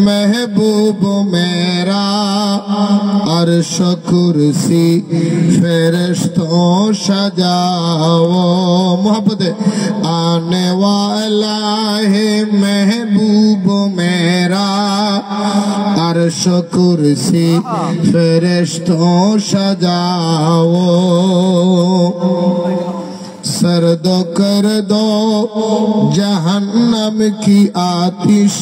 महबूब मेरा अर्श कुर्सी फरिश्तों सजाओ मोहब्बत आने वाला है महबूब मेरा अर्श कुर्सी फरिश्तों सजाओ सर्द कर दो जहन्नम की आतिश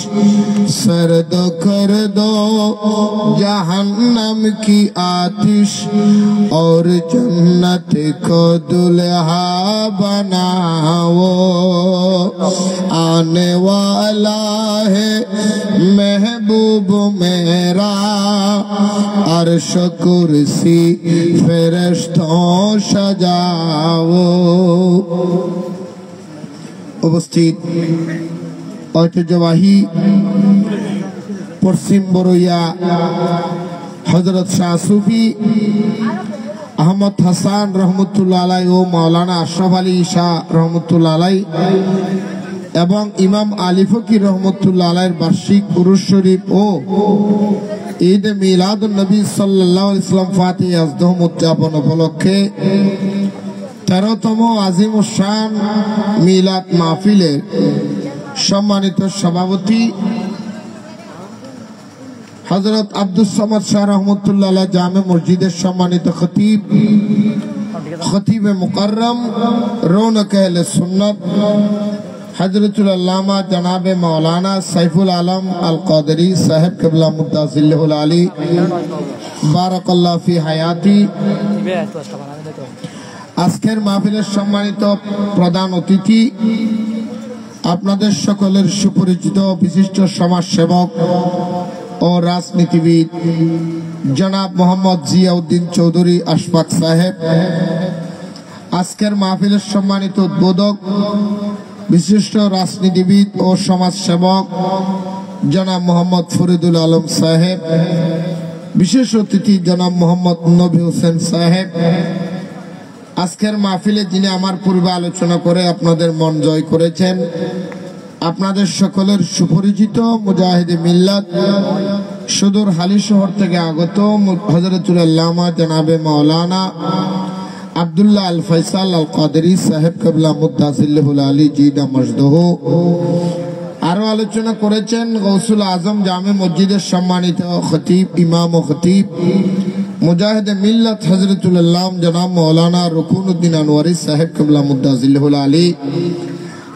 सर्द कर दो जहन्नम की आतिश और जन्नत को दुल्हा बनाओ आने वाला है महबूब मेरा अर्श कुर्सी फरिश्तों सजाओ उपस्थित ऐतिह्यबाही पश्चिम बरैया हजरत शाह सूफी अहमद हसान रहमतुल्लाह अलैहि ও মাওলানা আশরাফ আলী শাহ रहमतुल्लाह अलैहि এবং ইমাম আলী ফকির रहमतुल्लाह अलैहिর বার্ষিক উরুস শরীফ ও ঈদ মিলাদুন নবী সাল্লাল্লাহু আলাইহি ওয়াসাল্লাম ফাতিহ আজদম উদযাপন উপলক্ষে 13তম আজিম শান মিলাদ মাহফিলের সম্মানিত সভাপতি হযরত আব্দুস সামাদ শাহ रहमतुल्लाह अलैहि জামে মসজিদের সম্মানিত খতিব মুকাররম রৌনক আহলে সুন্নাত हजरतुल अल्लामा जनाबे मौलाना सैफुल आलम अल क़ादरी साहिब क़िबला मुद्दासिल्लहुल आली बारकाल्लाहु फी हयाती আজকের মাহফিলের সম্মানিত প্রধান অতিথি আপনাদের সকলের সুপরিচিত বিশিষ্ট সমাজসেবক ও রাজনীতিবিদ জনাব মোহাম্মদ জিয়াউদ্দিন চৌধুরী আশফাক সাহেব আজকের মাহফিলের সম্মানিত উদ্বোধক विशिष्ट राजनीतिविद और समाज सेवक जनाब मोहम्मद फरीदुल आलम साहेब विशेष अतिथि जनाब मोहम्मद नबी हुसैन साहेब आजकेर महफिले जिनि आमार पूर्वे आलोचना करे आपनादेर मन जय करेছেন आपनादेर सकलेर सुपरिचित मुजाहिदे मिल्लात सुदूर हाली शहर थेके आगत हजरतुल अल्लामा जनाबे मौलाना अब्दुल्लाह अल फैसल अल क़ादरी साहेब क़िबला मुद्दासिल्लहुल आली जीदा मजदह आरो आलोचना करेছেন गौसुल आजम जामे मस्जिदेर सम्मानित खतीब इमाम व खतीब मुजाहिदे मिल्लत हजरतुल अल्लाम जनाब मौलाना रुकुनुद्दीन अनवारी साहेब क़िबला मुद्दासिल्लहुल आली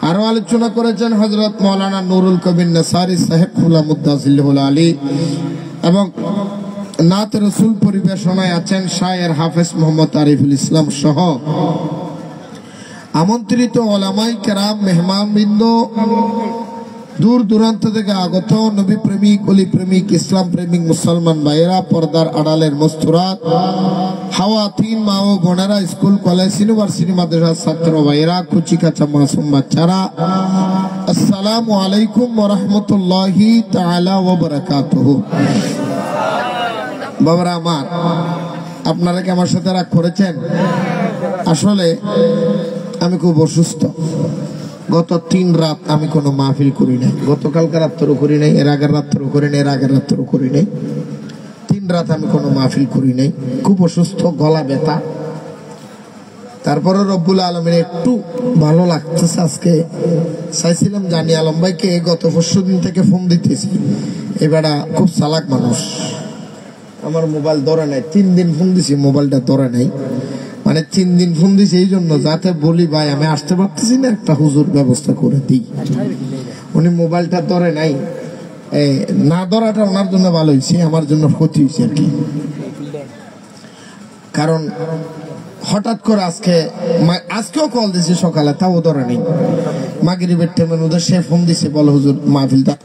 आरो आलोचना करेছেন हजरत मौलाना नूरुल कबीर नसारी साहेब क़िबला मुद्दासिल्लहुल आली एवं नात रसूल परिवेशनाय आছেন शायर हाफिज मोहम्मद आरिफुल इस्लाम सह आमंत्रित उलामाए केराम मेहमानबृंद दूर दूरान्त থেকে আগত নবী প্রেমিক ওলি প্রেমিক ইসলাম প্রেমিক মুসলমান ভাইয়েরা পর্দার আড়ালের মস্তুরাত হাওয়াতিন মা ও বোনেরা স্কুল কলেজ ইউনিভার্সিটি মাদ্রাসার ছাত্র ভাইয়েরা কুচি কাঁচা মাসুম বাচ্চারা আসসালামু আলাইকুম ওয়া রাহমাতুল্লাহি তাআলা ওয়া বারাকাতুহু বাবারা আমার আপনারা কি আমার সাথে রাগ করেছেন আসলে আমি খুব অসুস্থ গত 3 রাত আমি কোনো মাহফিল করি নাই গতকালকে রাতও করি নাই এর আগের রাতও করি নাই এর আগের রাতও করি নাই 3 রাত আমি কোনো মাহফিল করি নাই খুব অসুস্থ গলা ব্যথা তারপরে রব্বুল আলামিন একটু ভালো লাগতেছে আজকে চাইছিলাম জানি আলম ভাইকে গত পরশুদিন থেকে ফোন দিতেছি এবারে খুব চালাক মানুষ আমার মোবাইল ধরে নাই 3 দিন ফোন দিছি মোবাইলটা ধরে নাই মানে 3 দিন ফোন দিছি এই জন্য যাতে বলি ভাই আমি আসতে পারতেছি না একটা হুজুর ব্যবস্থা করে দিই উনি মোবাইলটা ধরে নাই না ধরাটা ওনার জন্য ভালো হইছে আমার জন্য ক্ষতি হইছে আর কি কারণ হঠাৎ করে আজকেও কল দিছি সকালে তাও ধরে নাই মাগরিবের টাইমে ওদের সে ফোন দিছে বলে হুজুর মাহফিলটা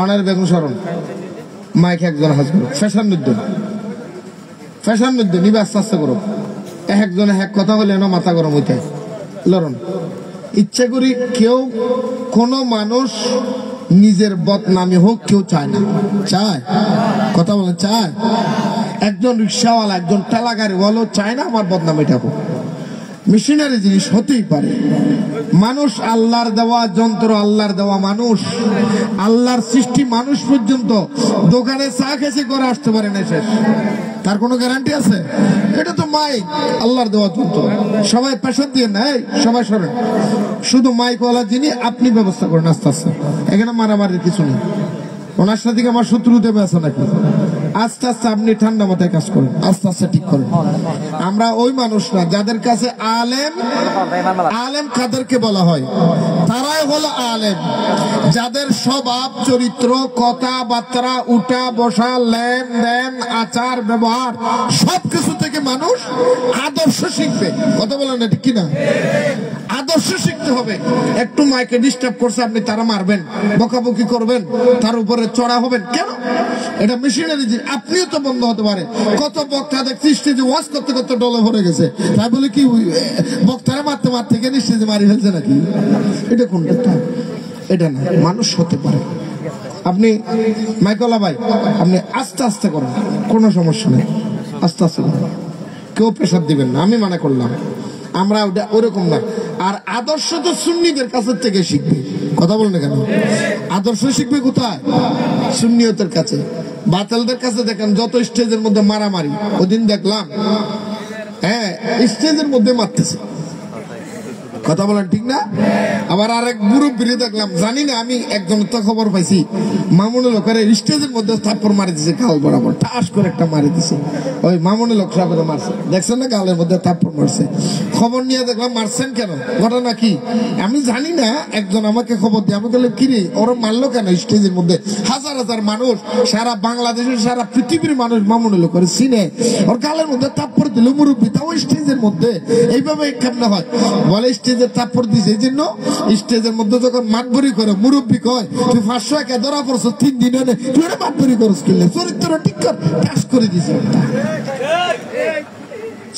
অনার বেগুন সরণ মাইক একজন হাজবেন্ড ফ্যাশন নিবে আস্তে আস্তে করো একজনে এক কথা বলে না মাথা গরম হইতে লড়ন ইচ্ছে করি কেউ কোন মানুষ নিজের বদনামি হোক কেউ চায় না চায় কথা বলে চায় একজন রিক্সাওয়ালা একজন ঠেলা গাড়িওয়ালাও চায় না আমার বদনামিটা হোক মেশিনারি জিনিস হতেই পারে মানুষ আল্লাহর দেওয়া যন্ত্র আল্লাহর দেওয়া মানুষ আল্লাহর সৃষ্টি মানুষ পর্যন্ত দোকানে চা খেয়ে করে আসতে পারে না শেষ তার কোনো গ্যারান্টি আছে এটা তো মাইক আল্লাহর দেওয়া যন্ত্র সবাই প্রেশার দিয়ে নেয় সবাই সরেন শুধু মাইকওয়ালা যিনি আপনি ব্যবস্থা করেন আস্তে আস্তে এখানে মারামারির কিছু নেই ওনার সাথে আমার শত্রু দেবে আছে নাকি আস্তে আস্তে আপনি ঠান্ডা মাথায় কাজ করেন আস্তে আস্তে ঠিক করেন আমরা ওই মানুষ না যাদের কাছে আলেম কাদেরকে বলা হয় তারাই হলো আলেম যাদের স্বভাব চরিত্র কথাবার্তা উঠা বসা লেনদেন আচার ব্যবহার সবকিছু থেকে মানুষ আদর্শ শিখবে কথা বলেন না ঠিক কিনা আদর্শ শিখতে হবে একটু মাইকে ডিস্টার্ব করছে আপনি তারা মারবেন বকাবকি করবেন তার উপরে চড়া হবেন কেন এটা মেশিনারি আপনিও তো বন্ধ হতে পারে কত বক্তা দেখছি স্টেজে ওয়াজ করতে করতে ডলে ভরে গেছে তাই বলে কি বক্তারা মারতে মারতে গিয়ে স্টেজে মারি ফেলছে নাকি এটা কোন কথা এটা না মানুষ হতে পারে আপনি মাইকলা ভাই আপনি আস্তে আস্তে করেন কোনো সমস্যা নেই আস্তে আস্তে করেন কেউ প্রেশার দিবেন না আমি মনে করলাম আমরা ওরকম না আর আদর্শ তো সুন্নিদের কাছে থেকে শিখবে কথা বলেন কেন আদর্শ শিখবে কোথায় সুন্নিয়তের কাছে বাতিলদের কাছে দেখেন যত স্টেজের মধ্যে মারামারি ওদিন দেখলাম হ্যাঁ স্টেজের মধ্যে মারতেছে কথা বলেন ঠিক না আবার আরেক মুরব্বী দেখলাম জানি না আমি একজন তো খবর পাইছি মামুনুল হকের স্টেজের মধ্যে থাপ্পড় মারি দিছে গাল বরাবর ঠাস করে একটা মারি দিছে ওই মামুনুল হক সাহেব মারছে দেখছেন না গালের মধ্যে থাপ্পড় মারছে খবর নিয়ে দেখলাম মারছেন কেন ঘটনা কি আমি জানি না একজন আমাকে খবর দিয়ে আমি বললাম কিরে ওরা মারলো কেন স্টেজের মধ্যে হাজার হাজার মানুষ সারা বাংলাদেশের সারা পৃথিবীর মানুষ মামুনুল হকের চিনে ওর গালের মধ্যে থাপ্পড় দিল মুরব্বী তাও স্টেজের মধ্যে এইভাবে কেমন হয় বলে স্টেজে থাপ্পড় দিছে এই জন্য স্টেজের মধ্যে যখন মাতবরি করে মুরব্বী কয় তুই 500 টাকা ধরা পড়ছ 3 দিন হলে তুই মাতবরি করস কিনলে চরিত্র ঠিক কর কাজ করে দিছে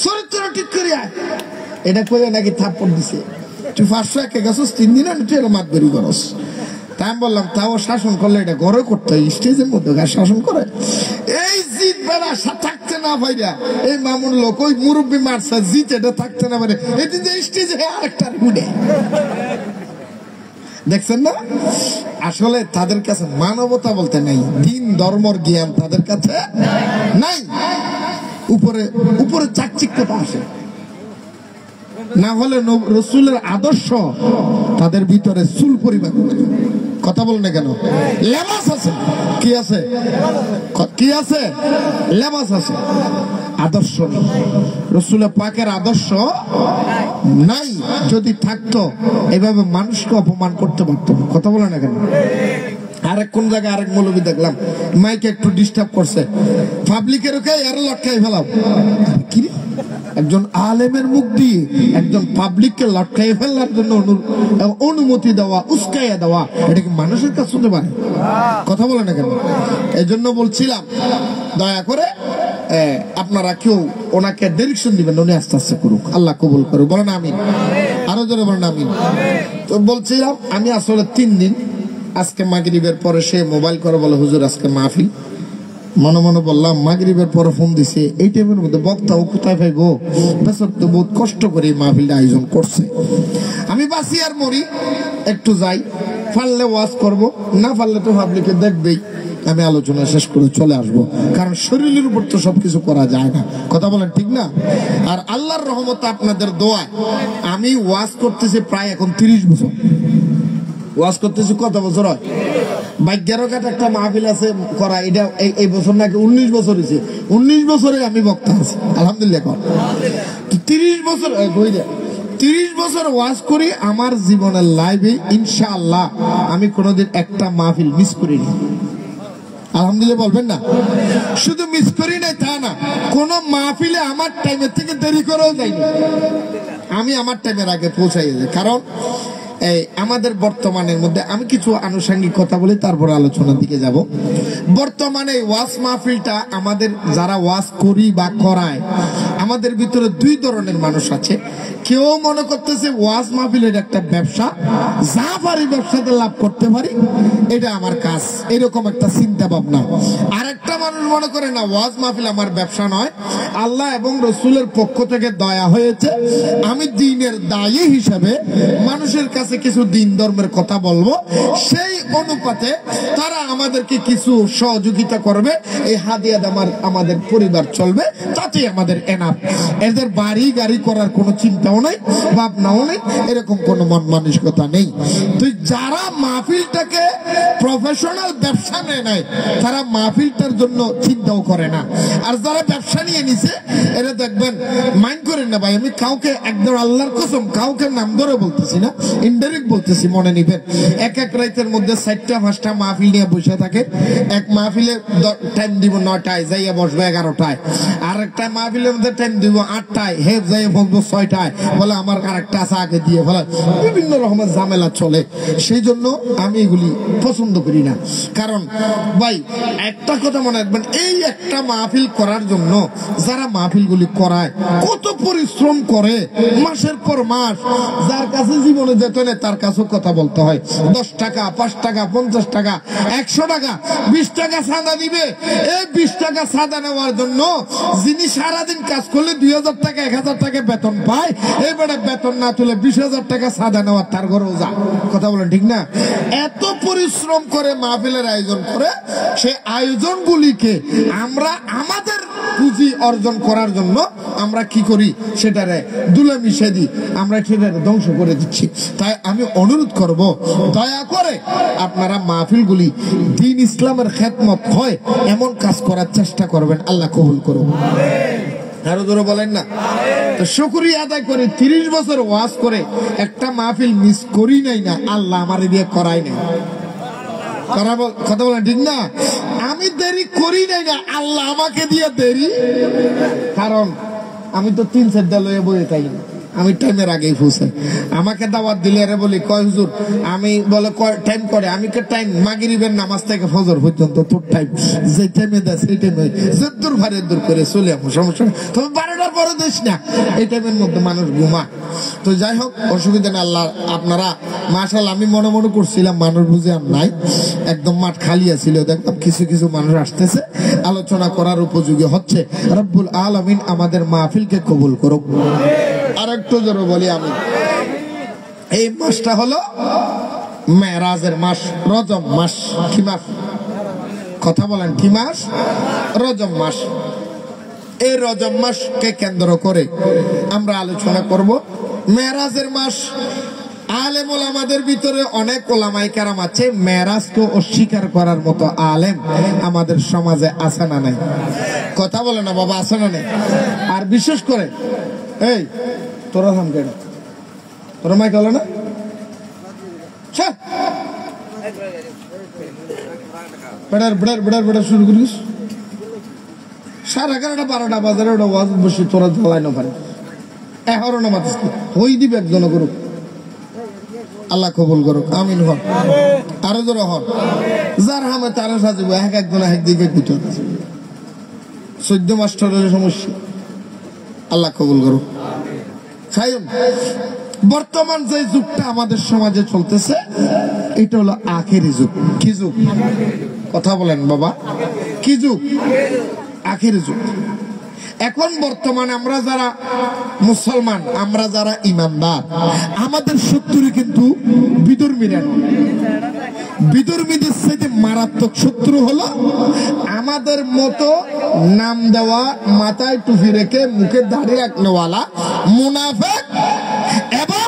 চরিত্র ঠিক করে এটা করে নাকি থাপ্পড় দিছে তুই 500 টাকা গেছস 3 দিন হলে তুই মাতবরি করস তাই আমি বললাম তাও শাসন করলে এটা ঘরে করতে হয় স্টেজের মধ্যে শাসন করে এই জিত বেড়া থাকতে না ভাইরা এই মামুন লোক ওই মুরব্বী মারছে জিত এটা থাকতে না পারে এদিন যে স্টেজে আরেকটা উঠে দেখছেন না আসলে তাদের কাছে মানবতা বলতে নাই দিন ধর্মর জ্ঞান তাদের কাছে নাই উপরে উপরে চাকচিক্যতা আসে না হলে রসুলের আদর্শ তাদের ভিতরে চুল পরিমাণ কথা বল না কেন লেবাস আছে কি আছে কি আছে লেবাস আছে আদর্শ রসুলের পাকের আদর্শ নাই যদি থাকতো এভাবে মানুষকে অপমান করতে পারতো কথা বলে না কেন আরেক কোন জায়গায় আরেক মৌলবী দেখলাম মাইকে একটু ডিস্টার্ব করছে পাবলিকের ওকে আরো লটকাই ফেলাও কি একজন আলেমের মুখ দিয়ে একজন পাবলিককে লটকাই ফেলার জন্য অনুমতি দেওয়া উস্কাইয়া দেওয়া এটা কি মানুষের কাছে শুনতে পারে কথা বলে না কেন এই জন্য বলছিলাম দয়া করে আপনারা কেউ ওনাকে ডিরেকশন দিবেন উনি আস্তে আস্তে করুক আল্লাহ কবুল করুক বলেন আমিন আরো জোরে বলেন আমিন তো বলছিলাম আমি আসলে 3 দিন আজকে মাগরিবের পরে সে মোবাইল করে বলে হুজুর আজকে মাহফিল মনে মনে বললাম মাগরিবের পরে ফোন দিছে এই টাইমের মধ্যে বক্তাও কোথায় পাইবো বেসর তো বহুত কষ্ট করে এই মাহফিলটা আয়োজন করছে আমি বাসি আর মরি একটু যাই পারলে ওয়াজ করব না পারলে তো পাবলিকে দেখবেই আমি আলোচনা শেষ করে চলে আসবো কারণ শরীরের উপর তো সবকিছু করা যায় না কথা বলেন ঠিক না আর আল্লাহর রহমত আপনাদের দোয়ায় আমি ওয়াজ করতেছি প্রায় এখন 30 বছর ওয়াজ করতেছি কত বছর হয় 12 একটা মাহফিল আছে করা এটা এই বছর নাকি 19 বছর হয়েছে 19 বছরে আমি বক্তা আছি আলহামদুলিল্লাহ 30 বছর 30 বছর ওয়াজ করি, আমার জীবনের লাইফে ইনশাআল্লাহ আমি কোনোদিন একটা মাহফিল মিস করিনি। আলহামদুলিল্লাহ বলবেন না? শুধু মিস করি নাই তা না, কোন মাহফিলে আমার টাইমের থেকে দেরি করেও যাইনি, আমি আমার টাইমের আগে পৌঁছাই যাই। কারণ এই আমাদের বর্তমানের মধ্যে আমি কিছু আনুষঙ্গিক কথা বলি, তারপর আলোচনার দিকে যাব। বর্তমানে ওয়াজ মাহফিলটা আমাদের যারা ওয়াজ করি বা করায়, আমাদের ভিতরে দুই ধরনের মানুষ আছে। কেউ মনে করতেছে ওয়াজ মাহফিলের একটা ব্যবসা, যা পারি ব্যবসাতে লাভ করতে পারি, এটা আমার কাজ, এরকম একটা চিন্তা ভাবনা। আর একটা মানুষ মনে করে না, ওয়াজ মাহফিল আমার ব্যবসা নয়, আল্লাহ এবং রসুলের পক্ষ থেকে দয়া হয়েছে, আমি দ্বীনের দায়ী হিসাবে মানুষের কাছে কিছু দিন ধর্মের কথা বলবো, সেই অনুপাতে তারা আমাদেরকে কিছু সহযোগিতা করবে, এই হাদিয়া আমাদের পরিবার চলবে, তাতে আমাদের এনাফ। এদের বাড়ি গাড়ি করার কোনো চিন্তাও নাই, ভাবনাও নেই, এরকম কোনো মন মানসিকতা নেই। তুই যারা মাহফিলটাকে প্রফেশনাল ব্যবসা নেয় নাই, তারা মাহফিলটার জন্য চিন্তাও করে না। আর যারা ব্যবসা নিয়ে নিছে, এরা দেখবেন মাইন্ড করেন না ভাই, আমি কাউকে একদম আল্লাহর কসম কাউকে নাম ধরে বলতেছি না, ইনডাইরেক্ট বলতেছি, মনে নিবেন। এক এক রাতের মধ্যে 4টা 5টা মাহফিল নিয়ে বসে থাকে। এক মাহফিলে টাইম দিব 9টায়, যাইয়া বসবে 11টায়। আর একটা মাহফিলের মধ্যে টাইম দিব 8টায়, হে যাইয়া বসবো 6টায়, বলে আমার আরেকটা আছে আগে দিয়ে বলে, বিভিন্ন রকমের ঝামেলা চলে। সেই জন্য আমি এগুলি পছন্দ করি না। কারণ ভাই একটা কথা মনে রাখবেন, এই একটা মাহফিল করার জন্য যারা মাহফিলগুলি করায় কত পরিশ্রম করে, মাসের পর মাস। যার কাছে জীবনে যেত না তার কাছেও কথা বলতে হয়। 10 টাকা, 5 টাকা, 50 টাকা, 100 টাকা, 20 টাকা চাঁদা দিবে। এই 20 টাকা চাঁদা নেওয়ার জন্য যিনি সারাদিন কাজ করলে 2000 টাকা 1000 টাকা বেতন পায়, এবারে বেতন না তুলে 20,000 টাকা চাঁদা নেওয়ার তার ঘরেও যা। কথা বলেন ঠিক না? এত পরিশ্রম করে মাহফিলের আয়োজন করে, সেই আয়োজনগুলিকে আমরা আমাদের পুঁজি অর্জন করার জন্য আমরা কি করি, সেটারে দুলে মিশে দিই, আমরা সেটারে ধ্বংস করে দিচ্ছি। তাই আমি অনুরোধ করব, দয়া করে আপনারা মাহফিলগুলি দ্বীন ইসলামের খেদমত হয় এমন কাজ করার চেষ্টা করবেন। আল্লাহ কবুল করুন। আরো ধরে বলেন না? তো শুকরিয়া আদায় করে 30 বছর ওয়াজ করে একটা মাহফিল মিস করি নাই না, আল্লাহ আমার দিয়ে করাই নাই। কথা বলেন ঠিক না? আমি দেরি করি নাই না, আল্লাহ আমাকে দিয়ে দেরি। কারণ আমি তো 3-4টা লয়ে বয়ে তাই না, আমি টাইমের আগেই পৌঁছাই। আমাকে দাওয়াত দিলে আরে বলি, কয় হুজুর, আমি বলে টাইম করে, আমি কে টাইম মাগরিবের নামাজ থেকে ফজর পর্যন্ত তোর টাইম, যে টাইমে দেয় সেই টাইমে যদ্দূর ভারে দূর করে চলে আসবো, সমস্যা নেই। তবে 12টার পরে দিস না, এই টাইমের মধ্যে মানুষ ঘুমা। তো যাই হোক, অসুবিধা নেই। আল্লাহ আপনারা মাশাআল্লাহ, আমি মনে মনে করছিলাম মানুষ বুঝে আর নাই, একদম মাঠ খালি আছিল, দেখলাম কিছু কিছু মানুষ আসতেছে, আলোচনা করার উপযোগী হচ্ছে। রব্বুল আলামিন আমাদের মাহফিলকে কবুল করুক। আর একটু জোরে বলি আমি, এই মাসটা হলো মেরাজের মাস, রজব মাস। কি মাস? কথা বলেন, কি মাস? রজব মাস। এই রজব মাসকে কেন্দ্র করে আমরা আলোচনা করব। মেরাজের মাস, আলেম ওলামাদের ভিতরে অনেক ওলামায়ে কেরাম আছে, মেরাজকে অস্বীকার করার মতো আলেম আমাদের সমাজে আছে না নাই? কথা বলে না বাবা, আছে না নাই? আর বিশেষ করে এই তোরা থাম কেন, তোরা মাইক হলো না, বেড়ার শুরু করিস 11:30 12টা বাজারে ওটা ওয়াজ বসে তোরা জ্বালাই না পারে, এগারো না মাত্র হই দিবে একজন করুক। আল্লাহ কবুল করুক, আমিন হন। আরো জোরে হন। যার হামে তারা সাজিব, একজন একদিকে ভিতর 14 মাস্টারের সমস্যা। আল্লাহ কবুল করুক। বর্তমান যে যুগটা আমাদের সমাজে চলতেছে, এটা হলো আখেরি যুগ। কি যুগ? কথা বলেন বাবা, কি যুগ? আখেরি যুগ। এখন বর্তমানে আমরা যারা মুসলমান, আমরা যারা ইমানদার, আমাদের শত্রু কিন্তু বিধর্মীরা। বিধর্মীদের সাথে মারাত্মক শত্রু হলো আমাদের মতো নাম দেওয়া, মাথায় টুপি রেখে মুখে দাড়ি রাখনেওয়ালা মুনাফিক এবং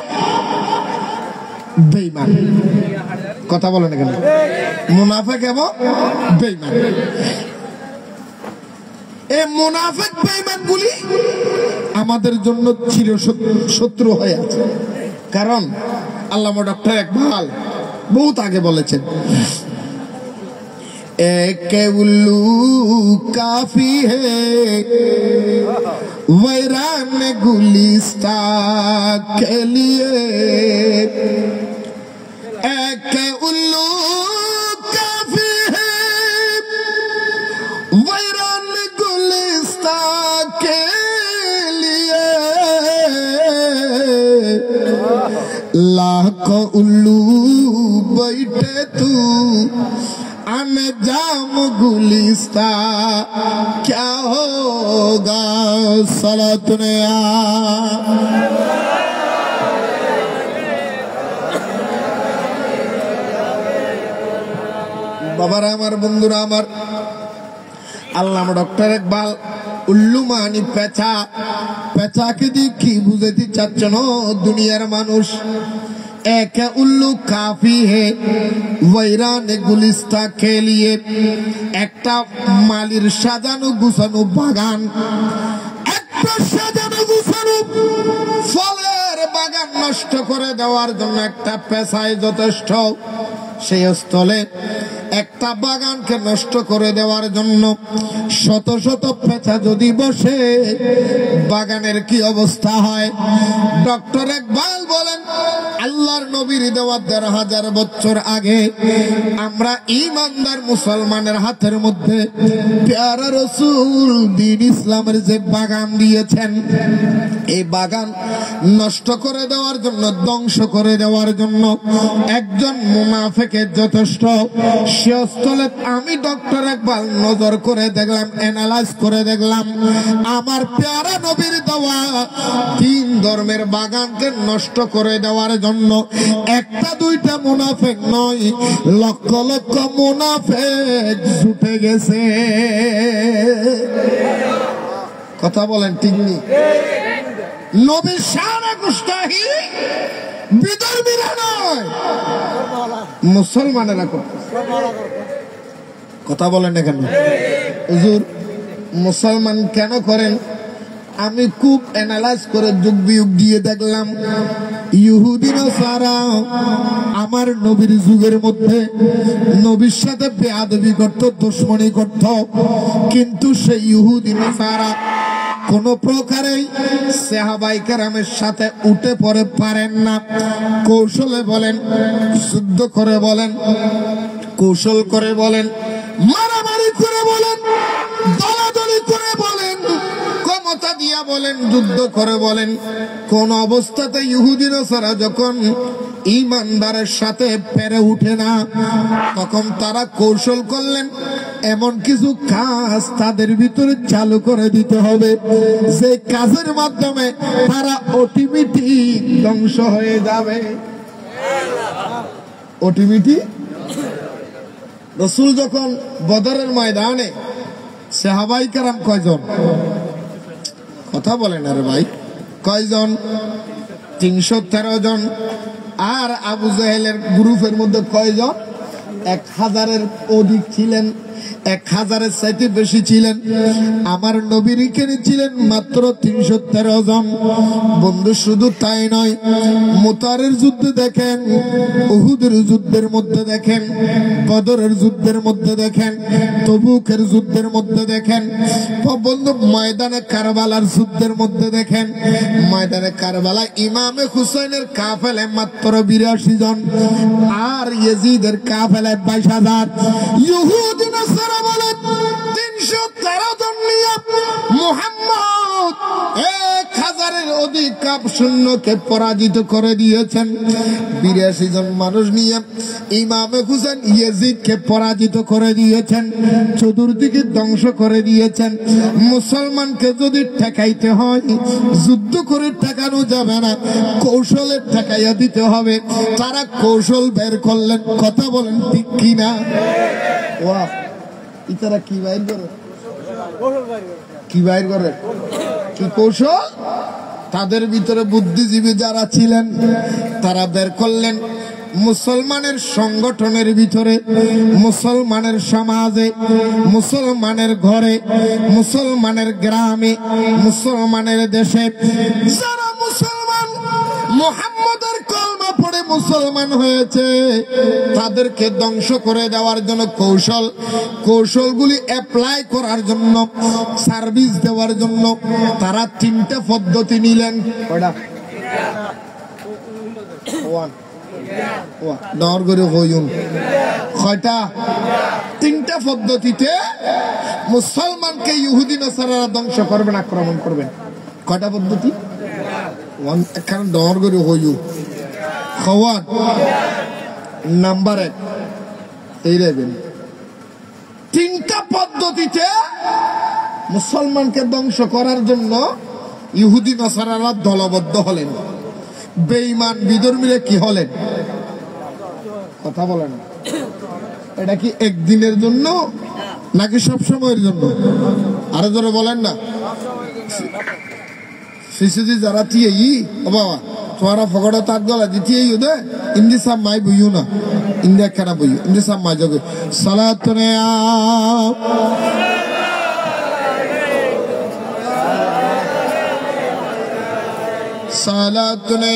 বেঈমান। কথা বলেন কেন? মুনাফিক এবং বেঈমান। এই মুনাফিক বেঈমানগুলি আমাদের জন্য চির শত্রু হয়ে আছে। কারণ আল্লামা ডক্টর ইকবাল বহুত আগে বলেছেন, एक उल्लू काफी है वैरान गुलिस्ता के लिए, एक उल्लू काफी है वैरान गुलिस्ता के लिए, लाखों उल्लू बैठे तू अनजाम गुलिस्ता क्या होगा सलातुने बाबारा आमार बंधुरा आमार आल्लामा डॉक्टर इकबाल उल्लू मानी पेचा पेचा के दी की बुझेती चाचनो दुनियार मानुष एक उल्लू काफी है वैरान गुलिस्ता के लिए, एक मालिर साजानो गुछानो बागान, एक साजानो गुछानो फलेर बागान नष्ट करे देवार जन्य एकटा पेशाय यथेष्ट। সেই স্থলে একটা বাগানকে নষ্ট করে দেওয়ার জন্য শত শত পেঁচা যদি বসে বাগানের কি অবস্থা হয়। ডক্টর ইকবাল বলেন, আল্লাহর নবীর দেওয়া ১৩,০০০ বছর আগে আমরা ঈমানদার মুসলমানের হাতের মধ্যে প্যারা রাসূল দ্বীন ইসলামের যে বাগান দিয়েছেন, এই বাগান নষ্ট করে দেওয়ার জন্য, ধ্বংস করে দেওয়ার জন্য একজন মুনাফিকের যথেষ্ট। সে স্থলে আমি ডক্টর ইকবাল নজর করে দেখলাম, অ্যানালাইজ করে দেখলাম, আমার প্যারা নবীর দেওয়া তিন ধর্মের বাগানকে নষ্ট করে দেওয়ার জন্য একটা দুইটা মুনাফিক নয়, লক্ষ লক্ষ মুনাফিক জুটে গেছে। কথা বলেন ঠিক নেই? নবীর শানে গুস্তাহি বিধর্মীরা নয়, মুসলমানেরা করতেছে। কথা বলেন না কেন? হুজুর মুসলমান কেন করেন? আমি খুব অ্যানালাইজ করে যুগ বিয়োগ দিয়ে দেখলাম, ইহুদি নাসারা আমার নবীর যুগের মধ্যে নবীর সাথে বেয়াদবি করত, দুশমনি করত, কিন্তু সেই ইহুদি নাসারা কোন প্রকারেই সাহাবায়ে কেরামের সাথে উঠে পড়ে পারেন না। কৌশলে বলেন, যুদ্ধ করে বলেন, কৌশল করে বলেন, মারামারি করে বলেন, দলাদলি করে বলেন, ক্ষমতা দিয়া বলেন, যুদ্ধ করে বলেন, কোন অবস্থাতে ইহুদি নাসারা যখন ঈমানদারের সাথে পেরে উঠে না, তখন তারা কৌশল করলেন, এমন কিছু কাজ তাদের ভিতরে চালু করে দিতে হবে যে কাজের মাধ্যমে তারা অটোমেটিক ধ্বংস হয়ে যাবে। অটোমেটিক রাসূল যখন বদরের ময়দানে সাহাবায়ে কেরাম কয়জন? কথা বলেন আরে ভাই, কয়জন? ৩১৩ জন। আর আবু জাহেলের গ্রুপের মধ্যে কয়জন? ১,০০০-এর অধিক ছিলেন, ১,০০০-এর চাইতে বেশি ছিলেন। আমার নবীর এখানে ছিলেন মাত্র ৩১৩ জন। বন্ধু শুধু তাই নয়, মুতারের যুদ্ধে দেখেন, উহুদের যুদ্ধের মধ্যে দেখেন, বদরের যুদ্ধের মধ্যে দেখেন, তবুকের যুদ্ধের মধ্যে দেখেন, বন্ধু ময়দানে কারবালার যুদ্ধের মধ্যে দেখেন। ময়দানে কারবালায় ইমামে হুসাইনের কাফেলায় মাত্র ৮২ জন, আর ইয়েজিদের কাফেলায় ২২,০০০। ইহুদি নাসারা বলে ৩১৩ জন নিয়ে মুহাম্মদ ১,০০০-এর অধিক কাপ সৈন্যকে পরাজিত করে দিয়েছেন। ৮২ জন মানুষ নিয়ে ইমামে হুসাইন ইয়েজিদকে পরাজিত করে দিয়েছেন, চতুর্দিকে ধ্বংস করে দিয়েছেন। মুসলমানকে যদি ঠেকাইতে হয়, যুদ্ধ করে ঠেকানো যাবে না, কৌশলে ঠেকাইয়া দিতে হবে। তারা কৌশল বের করলেন। কথা বলেন ঠিক কিনা? ওয়াহ, ইতারা কি বাইর করে? কি বাইর করে? কি কৌশল? তাদের ভিতরে বুদ্ধিজীবী যারা ছিলেন তারা বের করলেন, মুসলমানের সংগঠনের ভিতরে, মুসলমানের সমাজে, মুসলমানের ঘরে, মুসলমানের গ্রামে, মুসলমানের দেশে যারা মুসলমান মুহাম্মদের কলমা পড়ে মুসলমান হয়েছে তাদেরকে ধ্বংস করে দেওয়ার জন্য কৌশলগুলি অ্যাপ্লাই করার জন্য, সার্ভিস দেওয়ার জন্য তারা তিনটা পদ্ধতি নিলেন। তিনটা পদ্ধতিতে মুসলমানকে ইহুদি নাসারারা ধ্বংস করবেন, আক্রমণ করবেন। কয়টা পদ্ধতি? নাম্বার 1 এই রাখবেন, তিনটা পদ্ধতিতে মুসলমানকে ধ্বংস করার জন্য ইহুদি নাসারারা দলবদ্ধ হলেন। বেঈমান বিধর্মীরা কি হলেন? কথা বলেন। এটা কি একদিনের জন্য নাকি সব সময়ের জন্য? আরো জোরে বলেন না। শিশুজি যারা টিয়ে বাবা তোমারা ফকড়া তার গলা দিতে দে ইন্দি সাব মাই বইও না, ইন্ডিয়া কেনা বইও, ইন্দি সাব মাই জগে সালাতুনে সালাতুনে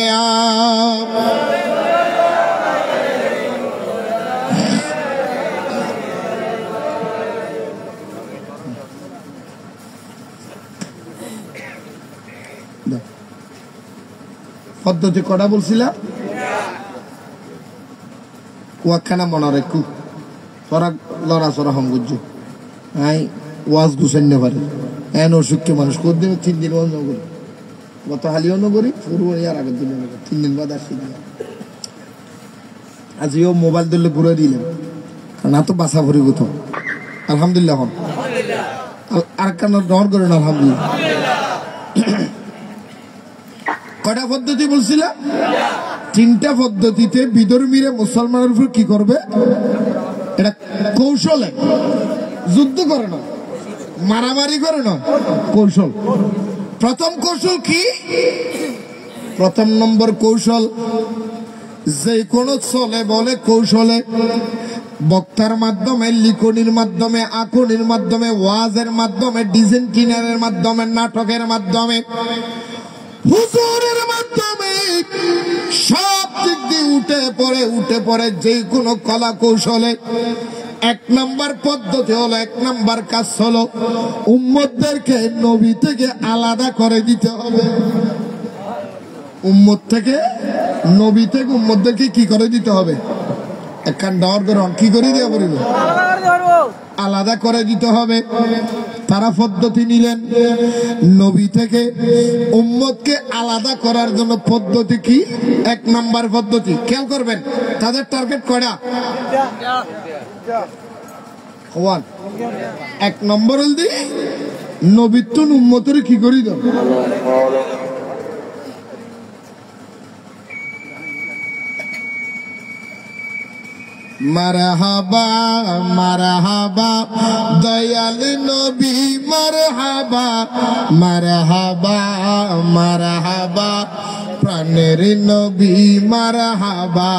পদ্ধতি কটা বলছিলাম? কুয়াখানা মনে রেখু তোরা লড়াচড়া সংগুজ্য আই ওয়াজ গুছাইতে পারে এন অসুখকে মানুষ কোনদিন 3 দিন বন্ধ করি, গত হালিও নগরী শুরু আর আগের দিন 3 দিন বাদ আসি। আজিও মোবাইল ধরলে ঘুরে দিলাম, কারণ এত বাসা ভরি কোথাও। আলহামদুলিল্লাহ হন আর কেন ডর করেন? আলহামদুলিল্লাহ। কটা পদ্ধতি বলছিলাম? তিনটা পদ্ধতিতে বিধর্মীরা মুসলমানের উপর কি করবে? এটা কৌশলে, যুদ্ধ করে না, মারামারি করে না, কৌশল। প্রথম কৌশল কি? প্রথম নম্বর কৌশল যে কোনো চলে বলে কৌশলে, বক্তার মাধ্যমে, লিখনির মাধ্যমে, আঁকনির মাধ্যমে, ওয়াজের মাধ্যমে, ডিজাইনের মাধ্যমে, নাটকের মাধ্যমে, হুজুরের মাধ্যমে সব দিক দিয়ে উঠে পড়ে যে কোনো কলা কৌশলে 1 নম্বর পদ্ধতি হলো, 1 নম্বর কাজ হলো উম্মতদেরকে নবী থেকে আলাদা করে দিতে হবে। উম্মত থেকে, নবী থেকে উম্মতদেরকে কি করে দিতে হবে? একখান ডর করে কি করে দেওয়া পড়িল? আলাদা করে দিতে হবে। তারা পদ্ধতি নিলেন নবী থেকে উম্মতকে আলাদা করার জন্য। পদ্ধতি কি? 1 নম্বর পদ্ধতি, খেয়াল করবেন তাদের টার্গেট কয়টা? 1 নম্বর হল নবীত্ব উম্মতের কি করি দাও। মারহাবা মারহাবা দয়াল নবী, মারহাবা মারহাবা মারহাবা প্রাণের নবী, মারহাবা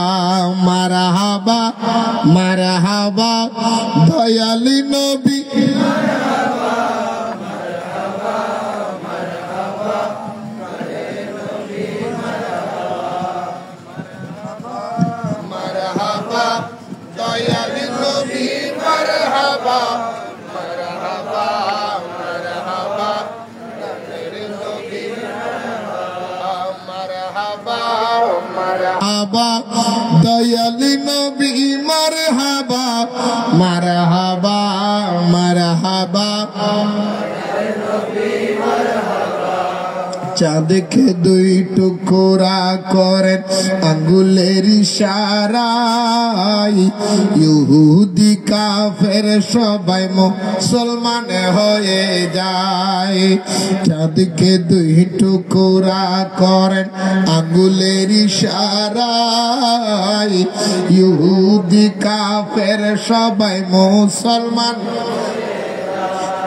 মারহাবা মারহাবা দয়াল নবী, দয়াল নবী, মারহাবা মারহাবা মারহাবা। চাঁদকে 2 টুকরা করেন আঙ্গুলের ইশারায়, ইহুদি কাফের সবাই মুসলমান হয়ে যায়। চাঁদকে 2 টুকরা করেন আঙ্গুলের ইশারায়, ইহুদি কাফের সবাই মুসলমান।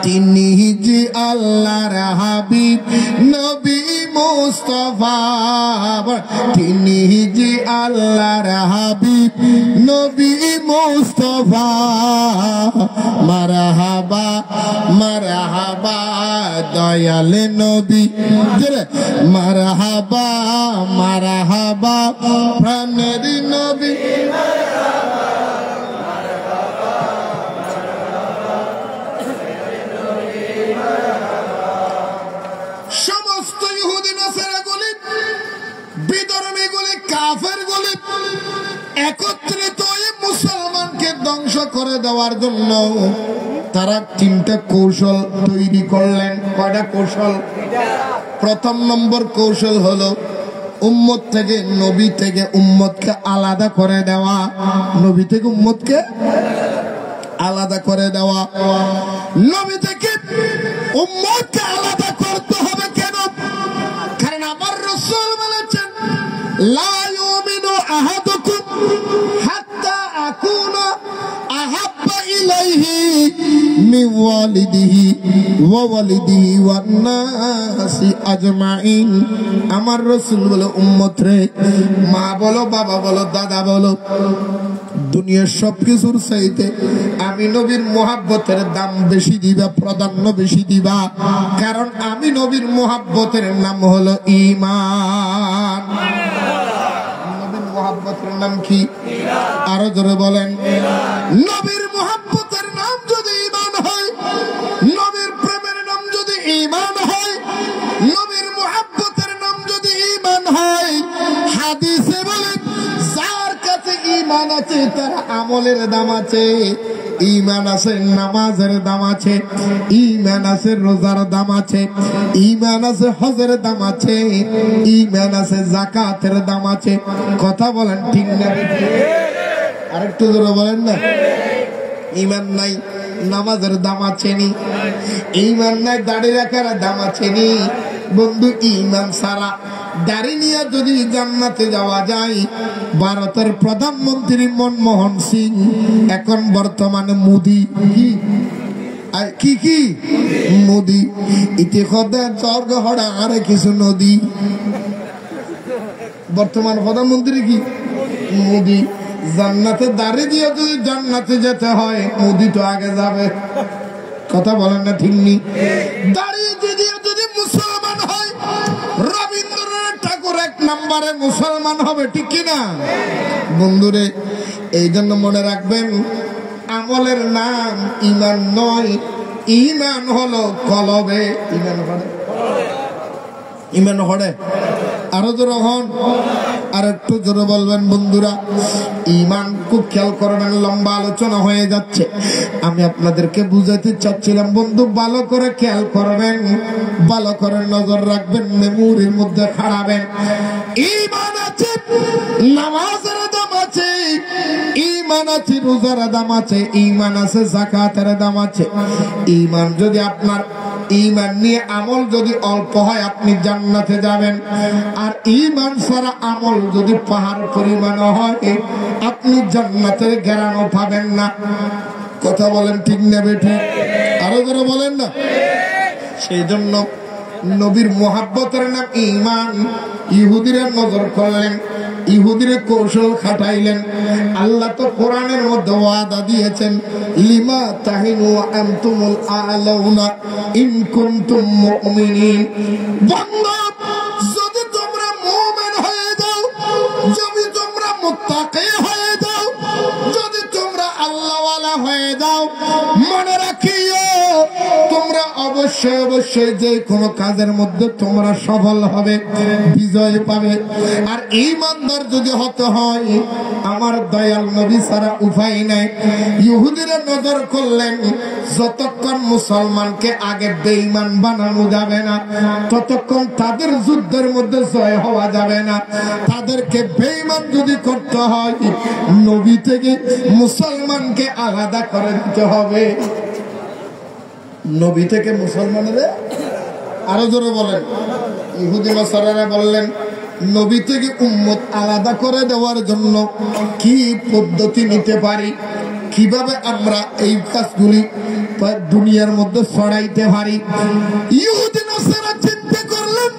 তিনি যে আল্লাহর হাবিব নবী মুস্তাফা তিনি যে আল্লাহর হাবিব নবী মুস্তাফা মারহাবা মারহাবা দয়াল নবী মারহাবা মারহাবা প্রাণের নবী সমস্ত ইহুদি নাসারাগুলি বিধর্মীগুলি কাফেরগুলি একত্রিত হয়ে মুসলমানকে ধ্বংস করে দেওয়ার জন্য তারা তিনটা কৌশল তৈরি করলেন। কয়টা কৌশল? প্রথম নম্বর কৌশল হলো উম্মত থেকে নবী থেকে উম্মতকে আলাদা করে দেওয়া। নবী থেকে উম্মতকে আলাদা করে দেওয়া। নবী থেকে উম্মতকে আলাদা করতে হবে কেন? কারণ আমার রাসূল বলেছেন লা ইউমিনু আহাদুকুম হাত্তা আকুনা আহাব্বা ইলাইহি মিন ওয়ালিদিহি ওয়া ওয়ালিদিহি ওয়ান নাসি আজমাইন। আমার রাসূল বলে উম্মত রে, মা বলো বাবা বলো দাদা বলো, দুনিয়ার সবকিছুর চাইতে আমি নবীর মোহাব্বতের দাম বেশি দিবা, প্রাধান্য বেশি দিবা। কারণ আমি নবীর মোহাব্বতের নাম হলো ঈমান। নবীর মোহাব্বতের নাম কি? আরো জোরে বলেন। নবীর মোহাব্বতের নাম যদি ঈমান হয়, নবীর প্রেমের নাম যদি ঈমান হয়, নবীর মোহাব্বতের নাম যদি ঈমান হয়, হাদিসে বলেন যার কাছে ঈমান আছে তার আমলের দাম আছে। ঈমান আছে নামাজের দাম আছে, ঈমান আছে রোজার দাম আছে, ঈমান আছে হজের দাম আছে, ঈমান আছে যাকাতের দাম আছে। কথা বলেন ঠিক না? আরেকটু জোরে বলেন না। ঈমান নাই নামাজের দাম আছে নি? ঈমান নাই দাড়ি রাখার দাম আছে নি? বন্ধু ঈমান ছাড়া দাড়ি নিয়ে যদি জান্নাতে যাওয়া যায়, ভারতের প্রধানমন্ত্রী মনমোহন সিং এখন বর্তমানে মোদি কি কি মোদি ইতি খদের স্বর্গ হড়া আরে কিছু নদী। বর্তমান প্রধানমন্ত্রী কি? মোদি। জান্নাতে দাড়ি দিয়ে যদি জান্নাতে যেতে হয়, মোদি তো আগে যাবে। কথা বলেন না ঠিক নি? দাড়ি দিয়ে যদি মুসলমান হয়, রবীন্দ্রনাথ ঠাকুর এক নম্বরে মুসলমান হবে, ঠিক কিনা বন্ধুরে? এই জন্য মনে রাখবেন, আমলের নাম ঈমান নয়, ঈমান হলো কলবে। ঈমান হলে ঈমান হলে আরো জোরে হন, আর একটু জোরে বলবেন বন্ধুরা। ঈমান খুব খেয়াল করবেন, লম্বা আলোচনা হয়ে যাচ্ছে। আমি আপনাদেরকে বুঝাতে চাচ্ছিলাম বন্ধু, ভালো করে খেয়াল করবেন, ভালো করে নজর রাখবেন, মেমোরির মধ্যে খাড়াবেন। ঈমান আছে নামাজের দাম আছে, ঈমান আছে রোজার দাম আছে, ঈমান আছে যাকাতের দাম আছে। ঈমান যদি আপনার ঈমান নিয়ে আমল যদি অল্প হয়, আপনি জান্নাতে যাবেন। আর ঈমান ছাড়া আমল যদি পাহাড় পরিমাণ হয়, আপনি জান্নাতের ঘেরানো পাবেন না। কথা বলেন ঠিক না বেঠিক? আরো করে বলেন না। সেই জন্য নবীর মোহাব্বতের নাম ঈমান। ইহুদিরা নজর করলেন, ইহুদিরা কৌশল খাটাইলেন। আল্লাহ তো কোরআনের মধ্যে ওয়াদা দিয়েছেন, লিমা তাহিনু আনতুমুল আলাউনা ইন কুনতুম মুমিনিন। বান্দা যদি তোমরা মুমিন হয়ে যাও, যদি তোমরা মুত্তাকি হয়ে যাও, যদি তোমরা আল্লাহওয়ালা হয়ে যাও, মনে রাখিও তোমরা অবশ্যই অবশ্যই যে কোনো কাজের মধ্যে তোমরা সফল হবে, বিজয় পাবে। আর ঈমানদার যদি হতে হয়, আমার দয়াল নবী ছাড়া উপায় নাই। ইহুদিরা নজর করলেন, যতক্ষণ মুসলমানকে আগে বেঈমান বানানো যাবে না, ততক্ষণ তাদের যুদ্ধের মধ্যে জয় হওয়া যাবে না। তাদেরকে বেঈমান যদি করতে হয়, নবী থেকে মুসলমানকে আলাদা করে দিতে হবে। নবী থেকে মুসলমানের আরো জোরে বলেন। ইহুদি নাসারারা বললেন, নবী থেকে উম্মত আলাদা করে দেওয়ার জন্য কি পদ্ধতি নিতে পারি, কিভাবে আমরা এই কাজগুলি দুনিয়ার মধ্যে ছড়াইতে পারি। ইহুদি নাসারা চিন্তা করলেন,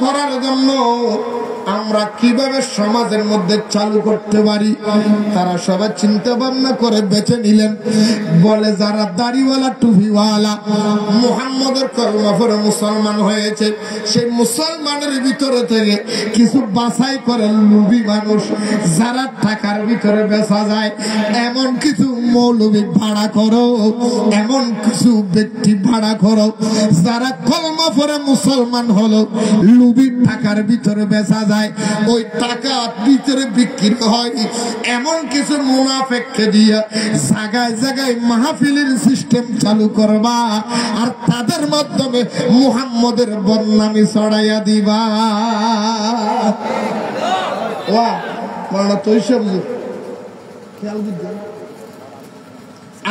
করার জন্য আমরা কিভাবে সমাজের মধ্যে চালু করতে পারি তারা সবাই চিন্তা ভাবনা করে বেছে নিলেন। বলে যারা দাড়িওয়ালা টুপিওয়ালা মুহাম্মদের কলমা পড়ে মুসলমান হয়েছে, সেই মুসলমানের ভিতরে থেকে কিছু বাছাই করে লোভী মানুষ, যারা টাকার ভিতরে বেচা যায় এমন কিছু মৌলবী ভাড়া করো, এমন কিছু ব্যক্তি ভাড়া করো যারা কলমা পড়ে মুসলমান হলো, লোভী টাকার ভিতরে বেচা যায়, ওই টাকা ভিতরে বিক্রি হয়, এমন কিছু মুনাফিককে দিয়ে জায়গায় জায়গায় মাহফিলের সিস্টেম চালু করবা, আর তাদের মাধ্যমে মুহাম্মদের বদনামি ছড়াইয়া দিবা।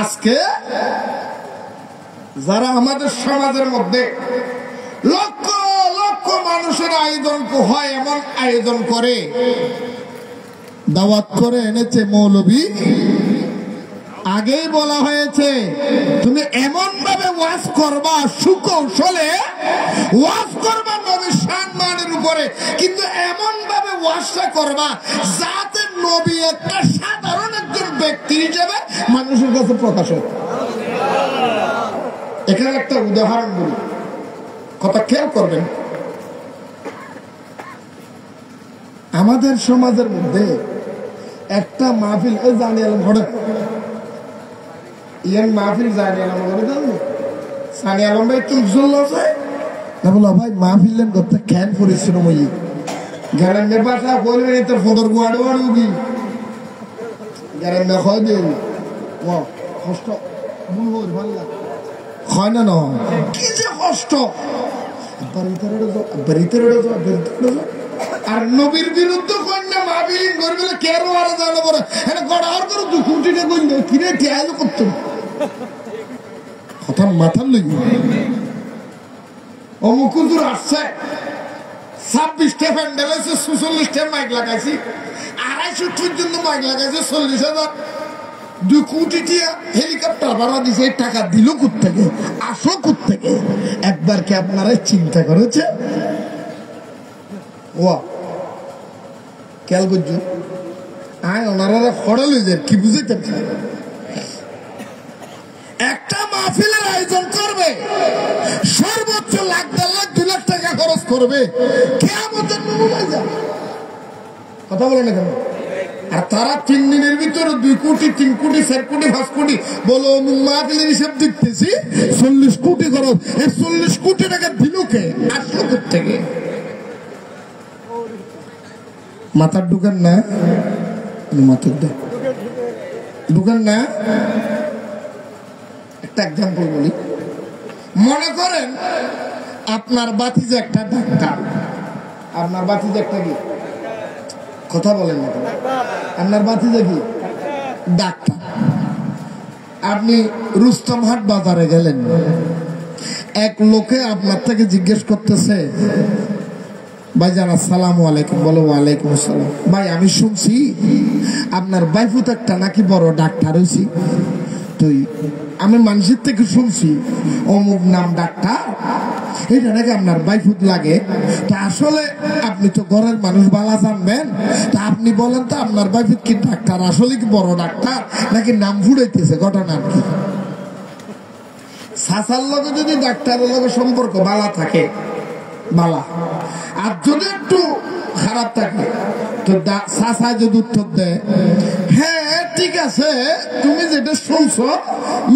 আজকে যারা আমাদের সমাজের মধ্যে লক্ষ লক্ষ মানুষের আয়োজন হয়, এমন আয়োজন করে দাওয়াত করে এনেছে মৌলবী। আগেই বলা হয়েছে তুমি এমন ভাবে ওয়াজ করবা, সুকৌশলে ওয়াজ করবা নবীর সম্মানের উপরে, কিন্তু এমন ভাবে ওয়াজটা করবা যাতে নবী একটা সাধারণ একজন ব্যক্তি হিসেবে মানুষের কাছে প্রকাশ হয়। এখানে একটা উদাহরণ বলি, কথা খেয়াল করবেন। আমাদের সমাজের মধ্যে একটা মাহফিল জানি আলম ঘটে, ইয়ান মাহফিল জানি আলম ঘটে জানো, সানি আলম ভাই একটু না বলো ভাই মাহফিল করতে খ্যান পরিশ্রম হই গ্যারেন্ডের বাসা বলবেন তোর ফোদর গুয়াড়ো আনুবি গ্যারেন্ডে হয় দেব কষ্ট ভাল লাগে হয় না, কি যে কষ্ট। আর নবীর বিরুদ্ধে কন্যা মাহফিল করবে কেন আর জানো বড় হ্যাঁ গড়ার করে 2 কোটিটা কইল কিনে ঠেয়াল করতো কথা মাথার লইব। অমুক হুজুর আসছে 26টা প্যান্ডেল আছে, 46টা মাইক লাগাইছি, 250 জন্য মাইক লাগাইছে, 40,000 2 কোটি টিয়া হেলিকপ্টার ভাড়া দিছে। টাকা দিল কোত্থেকে, আসো কোত্থেকে? একবার কি আপনারা চিন্তা করেছে? খেয়াল করছো আয় ওনারা খড়া লই যায় কি বুঝাইতে, একটা মাহফিলের আয়োজন করবে সর্বোচ্চ লাখ 1.5 লাখ 2 লাখ টাকা খরচ করবে, কিয়ামতের নমুনায় যাবে। কথা বলে না কেন? আর তারা 3 দিনের ভিতরে 2 কোটি 3 কোটি 4 কোটি 5 কোটি বলো মাহফিলের হিসাব দেখতেছি 40 কোটি খরচ। এই 40 কোটি টাকা দিল কে, আসলো কোত্থেকে? মাথার ঢুকেন না, মাথার ঢুকেন না। একটা এক্সাম্পল বলি, মনে করেন আপনার বাতিজা একটা ডাক্তার, আপনার বাতিজা একটা কি কথা বলেন না, আপনার বাতিজা কি ডাক্তার। আপনি রুস্তমহাট বাজারে গেলেন, এক লোকে আপনার থেকে জিজ্ঞেস করতেছে ভাইজান আসসালামু আলাইকুম, বলো ওয়ালাইকুম আসসালাম। ভাই আমি শুনছি আপনার বাইফুত একটা নাকি বড় ডাক্তার হয়েছি, তো আমি মানুষের থেকে শুনছি অমুক নাম ডাক্তার, এটা নাকি আপনার বাইফুত লাগে। তা আসলে আপনি তো ঘরের মানুষ বালা জানবেন, তা আপনি বলেন তো আপনার বাইফুত কি ডাক্তার, আসলে কি বড় ডাক্তার নাকি নাম ফুড়াইতেছে, ঘটনা কি? সাসার লগে যদি ডাক্তারের লগে সম্পর্ক বালা থাকে বালা, আর যদি একটু খারাপ থাকে তো সাসা যদি উত্তর দেয় হ্যাঁ ঠিক আছে তুমি যেটা শুনছো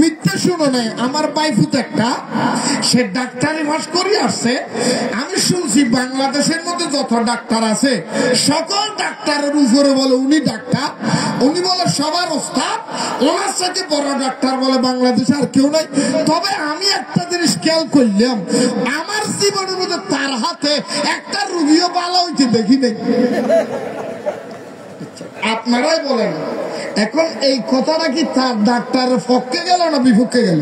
মিথ্যে শুনো নাই, আমার বাইফুত একটা সে ডাক্তারি পাস করে আসছে, আমি শুনছি বাংলাদেশের মধ্যে যত ডাক্তার আছে সকল ডাক্তারের উপরে বলে উনি ডাক্তার, উনি বলে সবার ওস্তাদ, ওনার সাথে বড় ডাক্তার বলে বাংলাদেশে আর কেউ নাই। তবে আমি একটা জিনিস খেয়াল করলাম, আমার জীবনের মধ্যে তার হাতে একটা রুগীও ভালো হইতে দেখি নাই। আপনারাই বলেন এখন এই কথাটা কি তার ডাক্তারের পক্ষে গেল না বিপক্ষে গেল?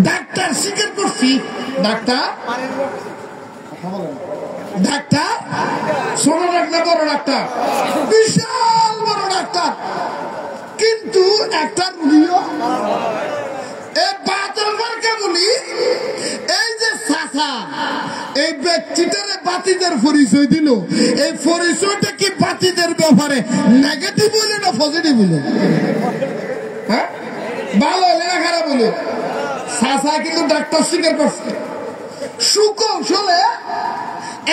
ডাক্তার স্বীকার করছি, ডাক্তার ডাক্তার ছোট ডাক্তার বড় ডাক্তার বিশাল বড় ডাক্তার, কিন্তু একটা রুগীও এই বাতল মার্কা বলি এই যে চাচা এই ব্যক্তিটারে বাতিদের পরিচয় দিল, এই পরিচয়টা কি বাতিদের ব্যাপারে নেগেটিভ হইলে না পজিটিভ হইলে? হ্যাঁ, ভালো হইলে না খারাপ হইলে? চাচা কিন্তু ডাক্তার স্বীকার করছে, সুকৌশলে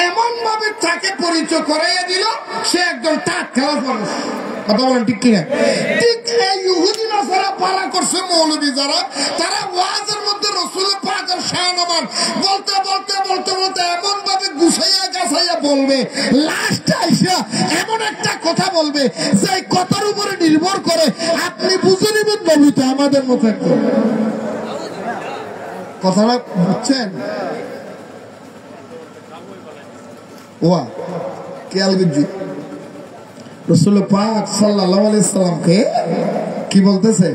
এমন ভাবে তাকে পরিচয় করাইয়া দিল সে একজন টাট খেলার মানুষ। কথা বলেন ঠিক কিনা? ঠিক এই ইহুদি নাসারা পালা করছে মৌলবী যারা, তারা ওয়াজের মধ্যে রাসূলের পাকের শান-মান বলতে বলতে বলতে বলতে এমন ভাবে গুছাইয়া গাছাইয়া বলবে, লাস্ট আইসা এমন একটা কথা বলবে যে কথার উপরে নির্ভর করে আপনি বুঝে নেবেন নবীতে আমাদের মতো একটু। কথাটা বুঝছেন? ওয়া খেয়াল করছি, রাসূল পাক সাল্লাল্লাহু আলাইহি সাল্লামকে কি বলতেছে?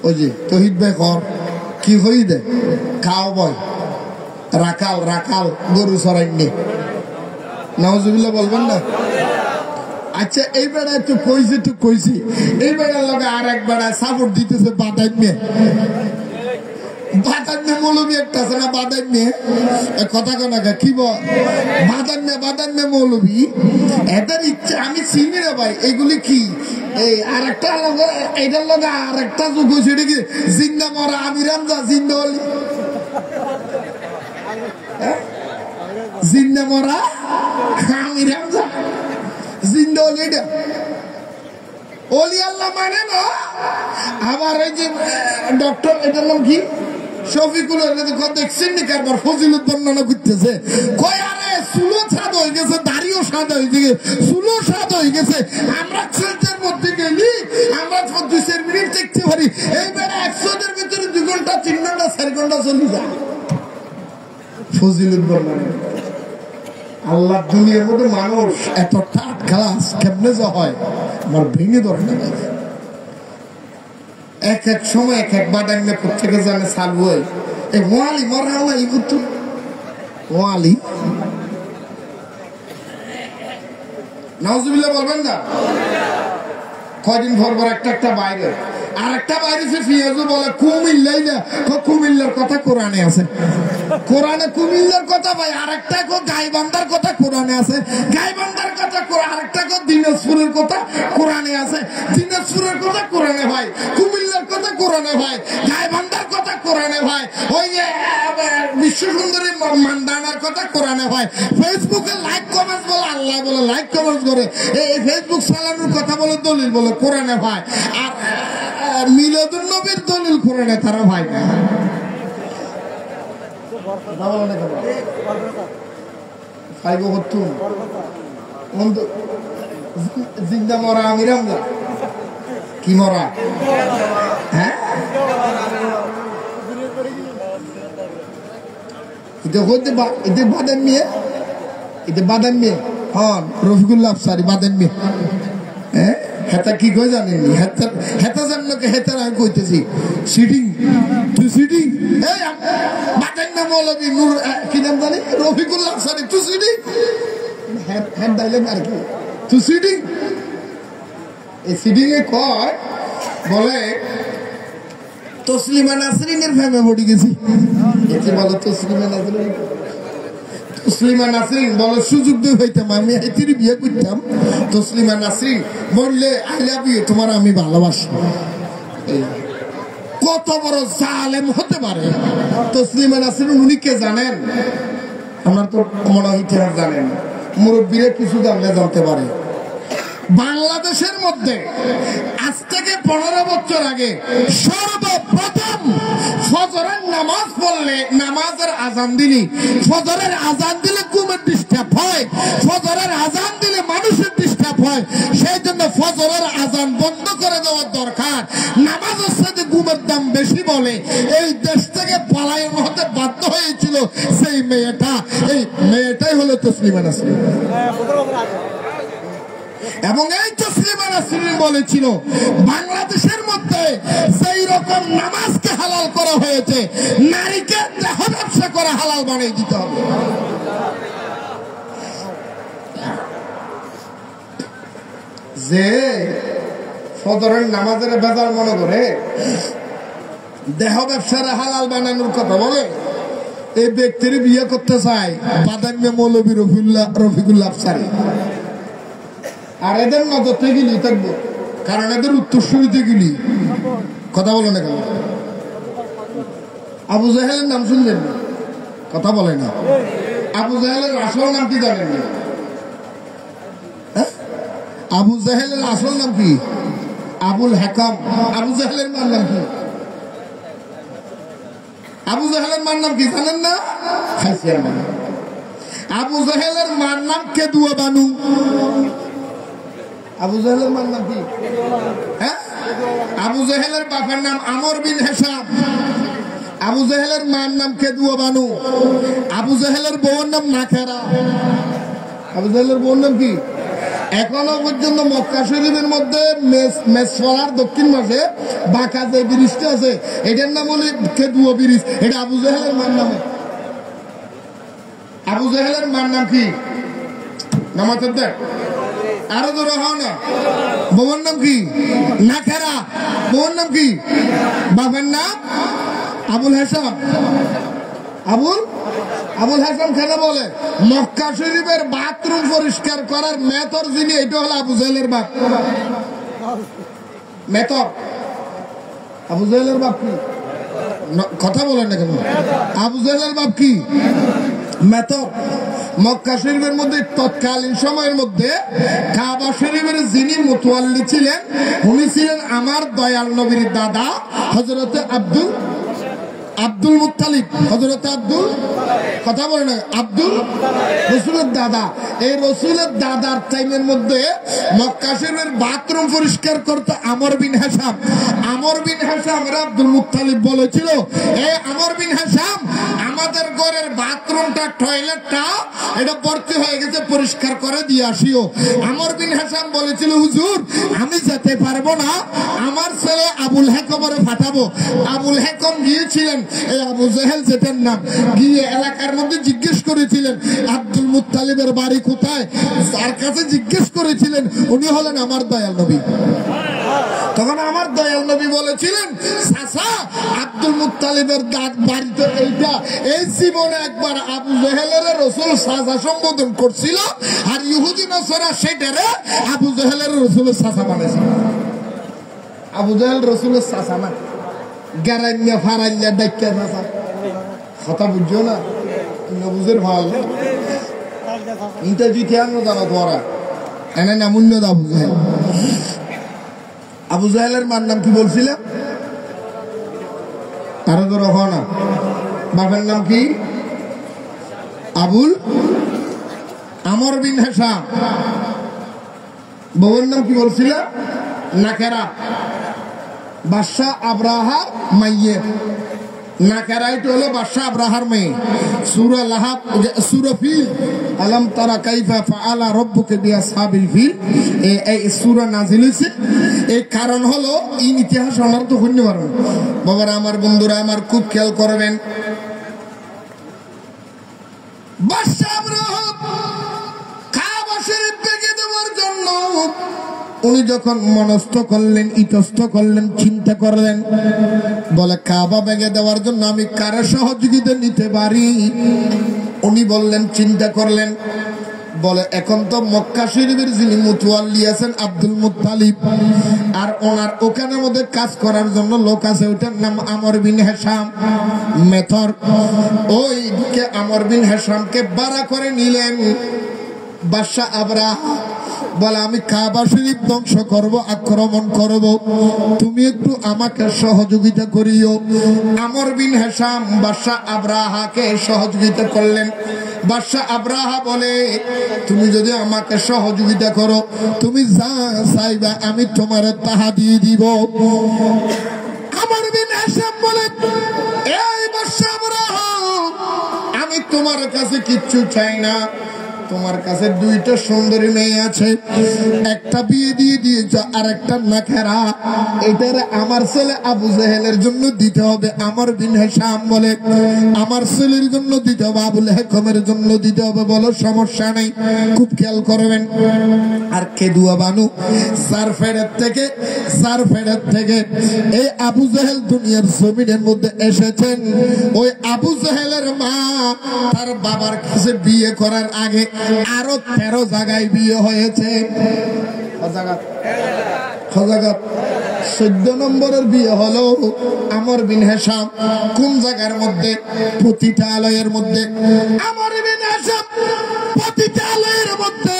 ওই যে তহিদ ভাই কর কি হই দে খাও বয় রাখাল রাখাল গরু সরাইনি, নাউজুবিল্লাহ বলবেন না? আচ্ছা এই বেড়া একটু কইছি এই বেড়ার লগে আর এক বেড়া সাপোর্ট দিতেছে বাদাই মেয়ে, মৌলবী একটা আছে না বাদান মেয়ে, কথা কনাকা কি বল বাদান মেয়ে মৌলবী, এদের ইচ্ছা আমি চিনি রে ভাই। এগুলি কি এই আর একটা এটার লগে আর একটা যুগ হয়েছে, এটা কি জিন্দা মরা আমির হামজা জিন্দা অলি, জিন্দা মরা আমির হামজা জিন্দা অলি, এটা অলি আল্লাহ মানে না। আবার এই যে ডক্টর, এটার নাম কি শফিকুল, দেখছেন নি কারবার ফজিলত বর্ণনা করতেছে, কয় আরে চুলো সাদ হয়ে গেছে, দাড়িও সাদ হয়ে গেছে, চুলো সাদ হয়ে গেছে, আমরা চুলটার মধ্যে গেলি আমরা 2-4 মিনিট দেখতে পারি, এইবার 100-এর ভিতরে 2 ঘন্টা 3 ঘন্টা 4 ঘন্টা চলে যায়। ফজিলত বর্ণনা। আল্লাহ দুনিয়ার মধ্যে মানুষ এত টাট খালাস কেমনে যা হয় আমার ভেঙে দরকার। এক এক সময় এক এক বাদাম থেকে জানে চালু হয়, এই ওয়ালি মরা আল্লাহ ই করতো ওয়ালি, নাউজুবিল্লাহ বলবেন না? কয়দিন পর একটা বাইরে আর একটা বাইরে সে ফিয়াজু বলে কুমিল্লাই না, কুমিল্লার কথা কোরআনে আছে, কোরআনে কুমিল্লার কথা ভাই, আর একটা গাইবান্ধার কথা কোরআনে আছে, গাইবান্ধার কথা আরেকটা দিনাজপুরের কথা কোরআনে আছে, দিনাজপুরের কথা কোরআনে ভাই, কুমিল্লার কথা কোরআনে ভাই, গাইবান্ধার কথা কোরআনে ভাই, ওই যে বিশ্ব সুন্দরী মান্দানার কথা কোরআনে ভাই, ফেসবুকে লাইক কমেন্ট বলে আল্লাহ বলে লাইক কমেন্ট করে, এই ফেসবুক চালানোর কথা বলে দলিল বলে কোরআনে ভাই, আর মিলাদুন নবীর দলিল কোরআনে তারা ভাই না। জিন্দা মরা আমির হামজা কি মরা, হ্যাঁ এটা বাদাম মেয়ে, এটা বাদাম মেয়ে, হ্যাঁ রফিকুল্লাহ আফসারি বাদাম মেয়ে, হ্যাঁ হেতা কি কই জানেনি, হেতা জানলোকে হেতার আমি কইতেছি সিটিং তুই সিটিং, এই বাদাম না মৌলবী নূর কি নাম জানি রফিকুল্লাহ আফসারি, তুই সিটিং হ্যাঁ ডাইলেন আর কি তুই সিটিং। এই সিটিং এ কয় বলে তসলিমা নাসরিনের ফেমে পড়ে গেছি, এতে বলো তসলিমা নাসরিন, তসলিমা নাসরিন বলো সুযোগ দিয়ে হইতাম আমি এতির বিয়ে করতাম, তসলিমা নাসরিন বললে আই লাভ ইউ, তোমার আমি ভালোবাসি। কত বড় জালেম হতে পারে তসলিমা নাসরিন, উনি কে জানেন? আমার তো মনে হইতে জানেন, মুরব্বীরা কিছু জানলে জানতে পারে। বাংলাদেশের মধ্যে আজ থেকে 15 বছর আগে সর্বপ্রথম ফজরের নামাজ পড়লে, নামাজের আজান দিলি, ফজরের আজান দিলে ঘুমের ডিস্টার্ব হয়, ফজরের আজান দিলে মানুষের ডিস্টার্ব হয়, সেই জন্য ফজরের আজান বন্ধ করে দেওয়ার দরকার। নামাজের সাথে ঘুমের দাম বেশি বলে এই দেশ থেকে পলায়ন হতে বাধ্য হয়েছিল সেই মেয়েটা, এই মেয়েটাই হলো তসলিমা নাসরিন। এবং এই তসলিমা নাসরিন বলেছিল বাংলাদেশের মধ্যে সেই রকম নামাজকে হালাল করা হয়েছে, নারীকে দেহ ব্যবসা করা হালাল বানিয়ে দিতে হবে। যে ফজরের নামাজের বেজাল মনে করে দেহ ব্যবসার হালাল বানানোর কথা বলে, এই ব্যক্তির বিয়ে করতে চায় বাদামে মৌলবী রফিকুল্লাহ আফসারী। আর এদের নজর থেকে গেলি থাকবো, কারণ এদের উত্তরসূরিতে গেলি কথা বলে না কেন? আবু জাহেলের নাম শুনলেন না, কথা বলে না। আবু জাহেলের আসল নাম কি জানেন না? আবু জাহেলের আসল নাম কি? আবুল হাকাম। আবু জাহেলের মার নাম কি? আবু জাহেলের মার নাম কি জানেন না? আবু জাহেলের মার নাম কেদুয়া বানু। আবু জাহেলের মার নাম কি? হ্যাঁ, আবু জাহেলের বাবার নাম আমর বিন হিশাম। আবু জাহেলের মার নাম কেদুয়া বানু। আবু জাহেলের বউর নাম নাকেরা। আবু জাহেলের বউর নাম কি? এখনো পর্যন্ত মক্কা শরীফের মধ্যে মেসফলার দক্ষিণ মাসে বাঁকা যে ব্রিজটা আছে এটার নাম হলো কেদুয়া ব্রিজ। এটা আবু জাহেলের মার নামে। আবু জাহেলের মার নাম কি? নামাতের দেখ আরো তো রাখো না। বউর নাম কি? নাকেরা। বউর নাম কি? বাবার নাম আবুল হাসাম। আবুল হাসাম কেন বলে? মক্কা শরীফের বাথরুম পরিষ্কার করার মেথর যিনি, এটা হলো আবু জাহেলের বাপ। মেথর আবু জাহেলের বাপ কি? কথা বলেন না কেন? আবু জাহেলের বাপ কি? মেথর। মক্কা শরীফের মধ্যে তৎকালীন সময়ের মধ্যে কাবা শরীফের যিনি মুতওয়াল্লি ছিলেন উনি ছিলেন আমার দয়াল নবীর দাদা হযরতে আব্দুল মুত্তালিব। হযরত আব্দুল, কথা বলে না, আব্দুল রসুলের দাদা। এই রসুলের দাদার টাইমের মধ্যে মক্কা শরীফের বাথরুম পরিষ্কার করতে আমর বিন হিশাম। আমর বিন হিশাম আব্দুল মুত্তালিব বলেছিল, এ আমর বিন হিশাম, আমাদের ঘরের বাথরুমটা টয়লেটটা এটা ভর্তি হয়ে গেছে, পরিষ্কার করে দিয়ে আসিও। আমর বিন হিশাম বলেছিল, হুজুর আমি যেতে পারবো না, আমার ছেলে আবুল হাকমরে পাঠাবো। আবুল হাকম গিয়েছিলেন, এই আবু জাহেল যেটার নাম, গিয়ে এলাকার মধ্যে জিজ্ঞেস করেছিলেন আব্দুল মুত্তালিবের বাড়ি কোথায়। তার কাছে জিজ্ঞেস করেছিলেন, উনি হলেন আমার দয়াল নবী। তখন আমার দয়াল নবী বলেছিলেন, চাচা আব্দুল মুত্তালিবের বাড়ি তো এইটা। এই জীবনে একবার আবু জাহেলের রসুল চাচা সম্বোধন করছিল, আর ইহুদি নসরা সেটারে আবু জাহেলের রসুলের চাচা বানাইছিল। আবু জাহেল রসুলের চাচা না, গেরাইয়া ফারাইয়া ডাইকা চাচা। কথা বুঝছো না? বুঝের ভাল ইটা তুই কেন জানো তোরা? এনে নামুন্য আবু জাহেল। আবু জাহেলের মার নাম কি বলছিলাম? আরো তো রহ না। বাপের নাম কি? আবুল আমর বিন হিশাম। বউয়ের নাম কি বলছিলাম? নাকেরা। বাদশাহ আবরাহার মাইয়ের নাকেরাইটা হলো বাদশাহ আবরাহার মেয়ে। সূরা লাহাব, সূরা ফিল, আলাম তারা কাইফা ফাআলা রাব্বুকা বিআসহাবিল ফিল, এই সূরা নাযিল হয়েছে। এই কারণ হলো ইন ইতিহাস আমার তো শুনতে পারবেন বাবারা, আমার বন্ধুরা আমার খুব খেয়াল করবেন। বাদশাহ আবরাহা কাবা শরীফ ভেঙে দেওয়ার জন্য উনি যখন মনস্থ করলেন, ইতস্থ করলেন, চিন্তা করলেন, বলে কাবা ভেঙে দেওয়ার জন্য আমি কার সহযোগিতা নিতে পারি? উনি বললেন, চিন্তা করলেন, বলে এখন তো মক্কা শরীফের যিনি মুতওয়াল্লি আছেন আব্দুল মুত্তালিব, আর ওনার ওখানের মধ্যে কাজ করার জন্য লোক আছে, ওইটার নাম আমর বিন হিশাম মেথর। ওইকে আমর বিন হিশামকে ভাড়া করে নিলেন বাদশাহ আবরাহা। বলে আমি কাবা শরীফ ধ্বংস করব, আক্রমণ করব, তুমি একটু আমাকে সহযোগিতা করিও। আমর বিন হিশাম বাদশাহ আবরাহাকে সহযোগিতা করলেন। বাদশাহ আবরাহা বলে, তুমি যদি আমাকে সহযোগিতা করো, তুমি যা চাইবা আমি তোমার তাহা দিয়ে দিব। আমর বিন হিশাম বলে, এই বাদশাহ আবরাহা, আমি তোমার কাছে কিচ্ছু চাই না, তোমার কাছে দুইটা সুন্দরী মেয়ে আছে, একটা বিয়ে দিয়ে দিয়েছ আর একটা নাখেরা, এটার আমার ছেলে আবু জেহেলের জন্য দিতে হবে। আমর বিন হিশাম বলে আমার ছেলের জন্য দিতে হবে, আবুল হেকমের জন্য দিতে হবে। বলো সমস্যা নেই, খুব খেয়াল করবেন। আর কেদুয়া বানু জারফেরের থেকে এই আবু জেহেল দুনিয়ার জমিনের মধ্যে এসেছেন। ওই আবু জেহেলের মা তার বাবার কাছে বিয়ে করার আগে আরো 13 জায়গায় বিয়ে হয়েছে। 14 নম্বরের বিয়ে হলো আমর বিন হিশাম। কোন জায়গার মধ্যে? পতিতালয়ের মধ্যে। আমর বিন হিশাম পতিতালয়ের মধ্যে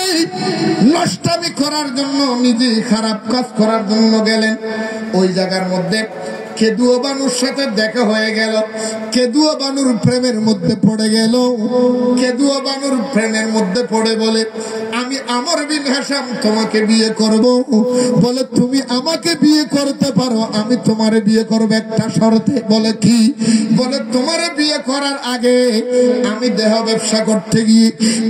নষ্টামি করার জন্য, নিজে খারাপ কাজ করার জন্য গেলেন। ওই জায়গার মধ্যে কেদুয়া বানুর সাথে দেখা হয়ে গেল। কেদুয়া বানুর প্রেমের মধ্যে পড়ে গেল। কেদুয়া বানুর প্রেমের মধ্যে পড়ে বলে আমি আমর বিন হিশাম তোমাকে বিয়ে করব। বলে তুমি আমাকে বিয়ে করতে পারো, আমি তোমারে বিয়ে করব একটা শর্তে। বলে কি? বলে তোমারে বিয়ে করার আগে আমি দেহ ব্যবসা করতে গিয়ে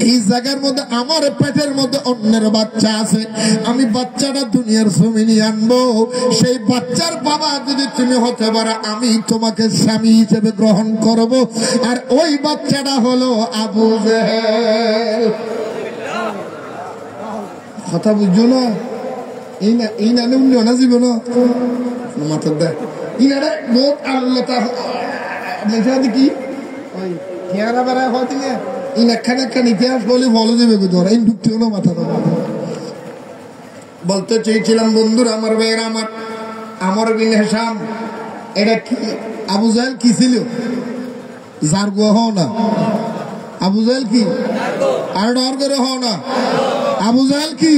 এই জায়গার মধ্যে আমার পেটের মধ্যে অন্যের বাচ্চা আছে, আমি বাচ্চাটা দুনিয়ার জমিনে আনবো। সেই বাচ্চার বাবা যদি তুমি হতে পারো, আমি তোমাকে স্বামী হিসেবে গ্রহণ করব। আর ওই বাচ্চাটা হলো আবু জেহেল। কথা বুঝছো না? এই না উনি না জীবন মাথার দেয় ইনারে বহুত আল্লাহ কি ওই খেয়ারা বেড়ায় হয় তিনি ইনাখানে একখান ইতিহাস বলে বলে দেবে ধরা এই ঢুকতেও না মাথা। বলতে চেয়েছিলাম বন্ধুরা, আমার ভাইয়েরা, আমার আমর বিন হিশাম এটা কি? আবু জেহেল কি ছিল? জারগো হও না। আবু জেহেল কি? আর ডর করে হও না। আবু জেহেল কি?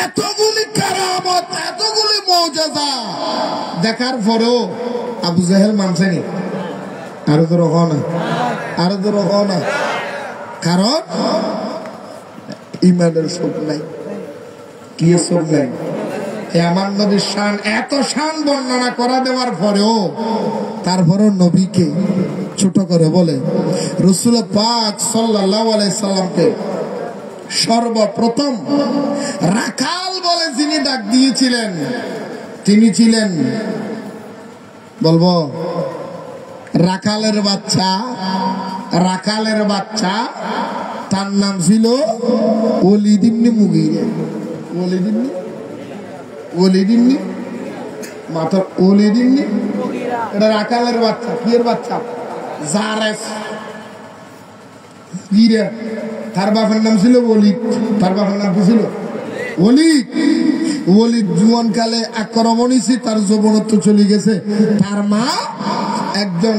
এতগুলি কারামত, এতগুলি মুজিজা দেখার পরেও আবু জেহেল মানছেনি। আরো তো হও না, আরো তো হও না। কারণ ইমানের শোক নাই। কি শোক নাই? আমার নবীর শান, এত শান বর্ণনা করা দেওয়ার পরেও তারপরও নবীকে ছোট করে বলে। রাসূল পাক সাল্লাল্লাহু আলাইহি সাল্লামকে সর্বপ্রথম রাখাল বলে যিনি ডাক দিয়েছিলেন, তিনি ছিলেন বলবো রাখালের বাচ্চা। রাখালের বাচ্চা, তার নাম ছিল ওলীদ ইবনে মুগীরা। ওলীদ ইবনে মাত্র ওলীদ ইবনে এটা রাখালের বাচ্চা। কি এর বাচ্চা? জারেস গিরা। তার বাবার নাম ছিল ওলীদ। তার বাবার নাম কি ছিল? ওলীদ। ওলীদ জুয়ানকালে আক্রমণ হয়েছে, তার যৌবনত্ব চলে গেছে। তার মা একজন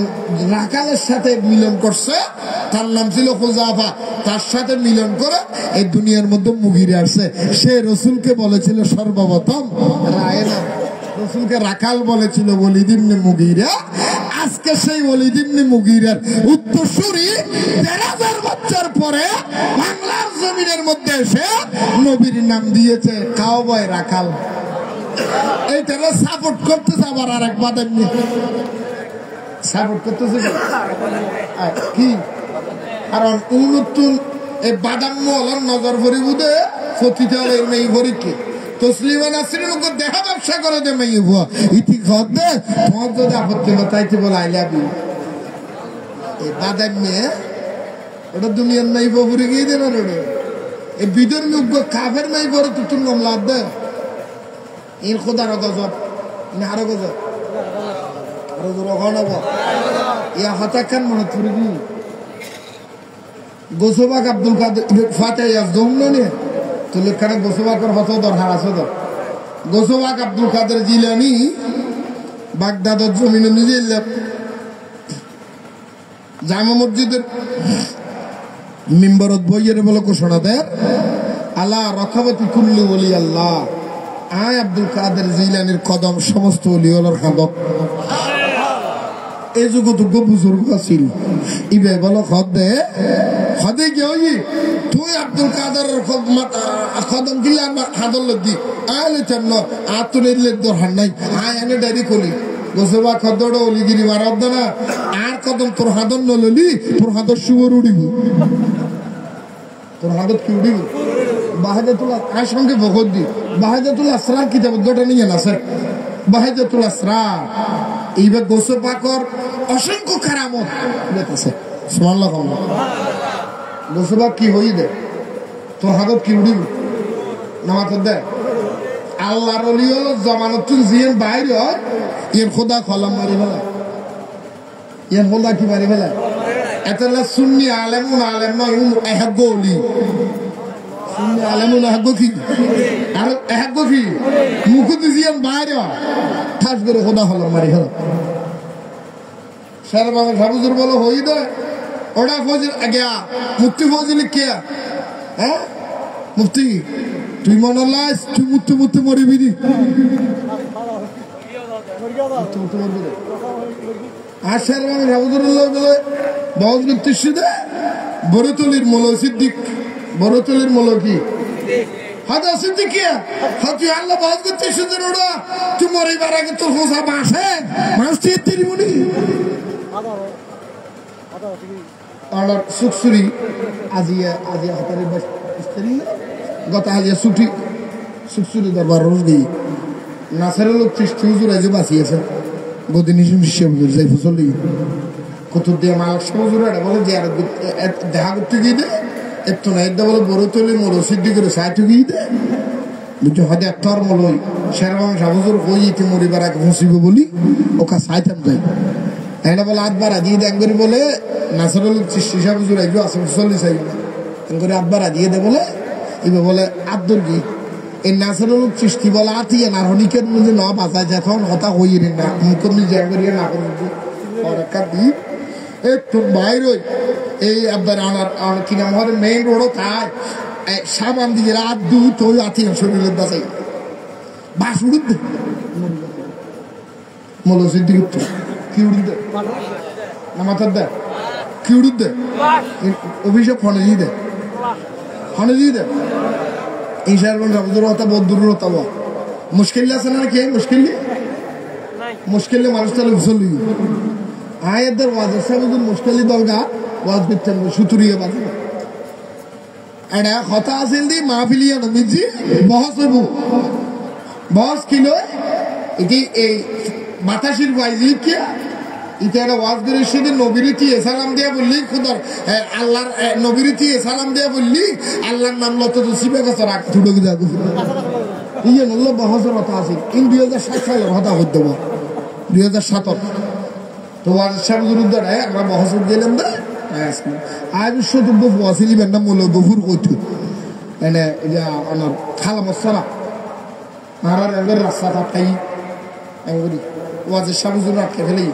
রাখালের সাথে মিলন করছে, তার নাম ছিল হুযাফা। তার সাথে মিলন করে এই দুনিয়ার মধ্যে মুগীরা আসছে। সে রাসূলকে বলেছিল সর্বপ্রথম রায়না, রাসূলকে রাখাল বলেছিল ওলীদ ইবনে মুগীরা। আজকে সেই ওলীদ ইবনে মুগীরার উত্তরসূরি 13,000 বছর পরে বাংলার জমিনের মধ্যে এসে নবীর নাম দিয়েছে কাওবয় রাখাল। এইটারে সাপোর্ট করতেছে আবার আরেক বাদামি সাপোর্ট করতেছে কি? কারণ নতুন এই বাদাম মহলার নজর ভরি বুধে ফতিতালের মেয়ে ভরিকে তসলিমা নাসরিন লোক দেখা ব্যবসা করে দে মেয়ে ভুয়া ইতি ঘর দে তোমার যদি আপত্তি তাইতে বলে আই লাভ ইউ। এই বাদাম মেয়ে ওটা দুনিয়ার মেয়ে ভরি গিয়ে দেন ওটা এই বিধর্মী উগ্র কাফের মেয়ে ভরে তুতুন মামলা দে এর খোদার গজব না আরো গজব আরো রহন ইয়া হতাকান মনে থুরি দি গোসবাক আব্দুল কাদের ফাতে ইয়াজদম নে তো লেখানে গোসবাকর হতো দরকার আছে তো। গোসবাক আব্দুল কাদের জিলানি বাগদাদের জমিনে নিজে জামা মসজিদের মিম্বরত বইয়ের বলে ঘোষণা দেয় আল্লাহ রকাবতী কুল্লি ওলি আল্লাহ। আয় আব্দুল কাদের জিলানির কদম সমস্ত ওলিওয়ালার কদম। এই যুগটুকু বুজুর্গ আছিল ইবে বলো খদে খদে কি হই তুই আব্দুল কাদের কদম দিলে আমার হাদল দি আলে চন্ন আতুনের লে দরকার নাই আয় এনে ডাইরি কলি গোসবা খদড় ওলিগিরি মারদ না আর কদম তোর হাদন নললি তোর হাদর শুয়োর উড়িব। তোর হাতত কি উঠিব বাহাদাতুল আর সঙ্গে ভগত দি বাহাদাতুল আসরা কিতাব দুটো নিয়ে আছে বাহাদাতুল আসরা এইবার গোসল পাকর অসংখ্য কারামত আছে সুবহানাল্লাহ গোসল পাক কি হই দে তোর হাতত কি উঠিব নামাজ দে আল্লাহর ওলি হলো জমানত জিয়েন বাইরে হয় এর খোদা কলম মারি ফেলা এর খোদা কি মারি ফেলা এতলা সুন্নি আলেমুন আলেম নয় এহাগ্য ওলি সুন্নি আলেমুন এহাগ্য কি আর এহাগ্য কি মুখুদি জিয়েন বাইরে হয় ঠাস করে খোদা কলম মারি ফেলা স্যার বাবা সাবুজুর বলো হই দে ওটা ফজিল গিয়া মুক্তি ফজিল কে হ্যাঁ মুফতি তুই মনে লাইস তুই মুত্তু মুত্তু মরিবি নি আর স্যার বাবা সাবুজুরুল্লাহ বলে বহজ করতে দে বড়তলির মৌল সিদ্দিক বড়তলির মৌল কি হাদা সিদ্দিকিয়া হাতি আল্লাহ বহজ করতে শুধু ওরা তুই মরিবার আগে তোর হোসা বাসে মানুষ দিয়ে তিরিমুনি আর সুকসুরি আজিয়া আজিয়া হাতারি স্ত্রী গত আজিয়া ছুটি সুকসুরি দরবার রোজ দিই নাসারের লোক খ্রিস্ট হুজুর আজও বাঁচিয়েছে গদিনী হুজুর যাই ফসল কত দিয়ে মালক হুজুর এটা বলে যে আর দেখা করতে গিয়ে দে একটু না এটা বলে বড় তলি মলো সিদ্ধি করে সাইটু গিয়ে দে বুঝছো হয়তো একটা আর মলই সেরকম সাহুজুর হই ইতি মরিবার আগে ফসিব বলি ওকা সাইতাম যাই এটা বলে আটবার দিয়ে দেন করে বলে নাসারুল চিশা হুজুর আইব আছে চল্লিশ আইব করে আটবার দিয়ে দে বলে এবার বলে আব্দুল কি এই নাসারুল সৃষ্টি বলে আতিয়ে না হনিকের মধ্যে ন বাঁচায় যখন হতা হইয়ে না মুখের নিজে করিয়ে না করবি একটা দিই একটু বাইরে এই আব্বার আনার কি নাম হয় মেইন রোডও তাই সাবান দিয়ে রাত দু তো আতিয়ে শরীরের বাঁচাই বাস উড়ুদ মলসির দিকে কি উড়ুদ নামাতার দে কি উড়ুদ দে অভিষেক ফোনে দিয়ে দে ফোনে দিয়ে দে এই সারবন রাবদুর হতা বদুর হতা মুশকিল আছে না কে মুশকিল মানুষ তাহলে ঘুষল আয়েদের ওয়াজের সাহেব মুশকিল দলগা ওয়াজ করতেন সুতুরিয়ে বাজে এটা কথা আছে দি মাহফিলিয়া নমিজি বহস হইব বহস কিলো এটি এই বাতাসির বাইজি কে এটা একটা ওয়াজ করে সেদিন নবীরীতি সালাম দিয়া বললি খুদার আল্লাহর নবীরীতি সালাম দিয়া বললি আল্লাহর নাম লত তো শিবে গেছে রাখ ছুটো গিয়ে যাবো ইয়ে নল্ল বহসের কথা আছে ইন 2007 সালের কথা হইতে 2007 তো ওয়াজ সাহেব বিরুদ্ধে আমরা বহস গেলাম না আজ শতব্য ওয়াসিলিবেন না মূল গফুর কইতু এনে এটা আমার খালা মশলা মারার এবার রাস্তা থাকাই এমনি ওয়াজের সাবুজুর আটকে ফেলেই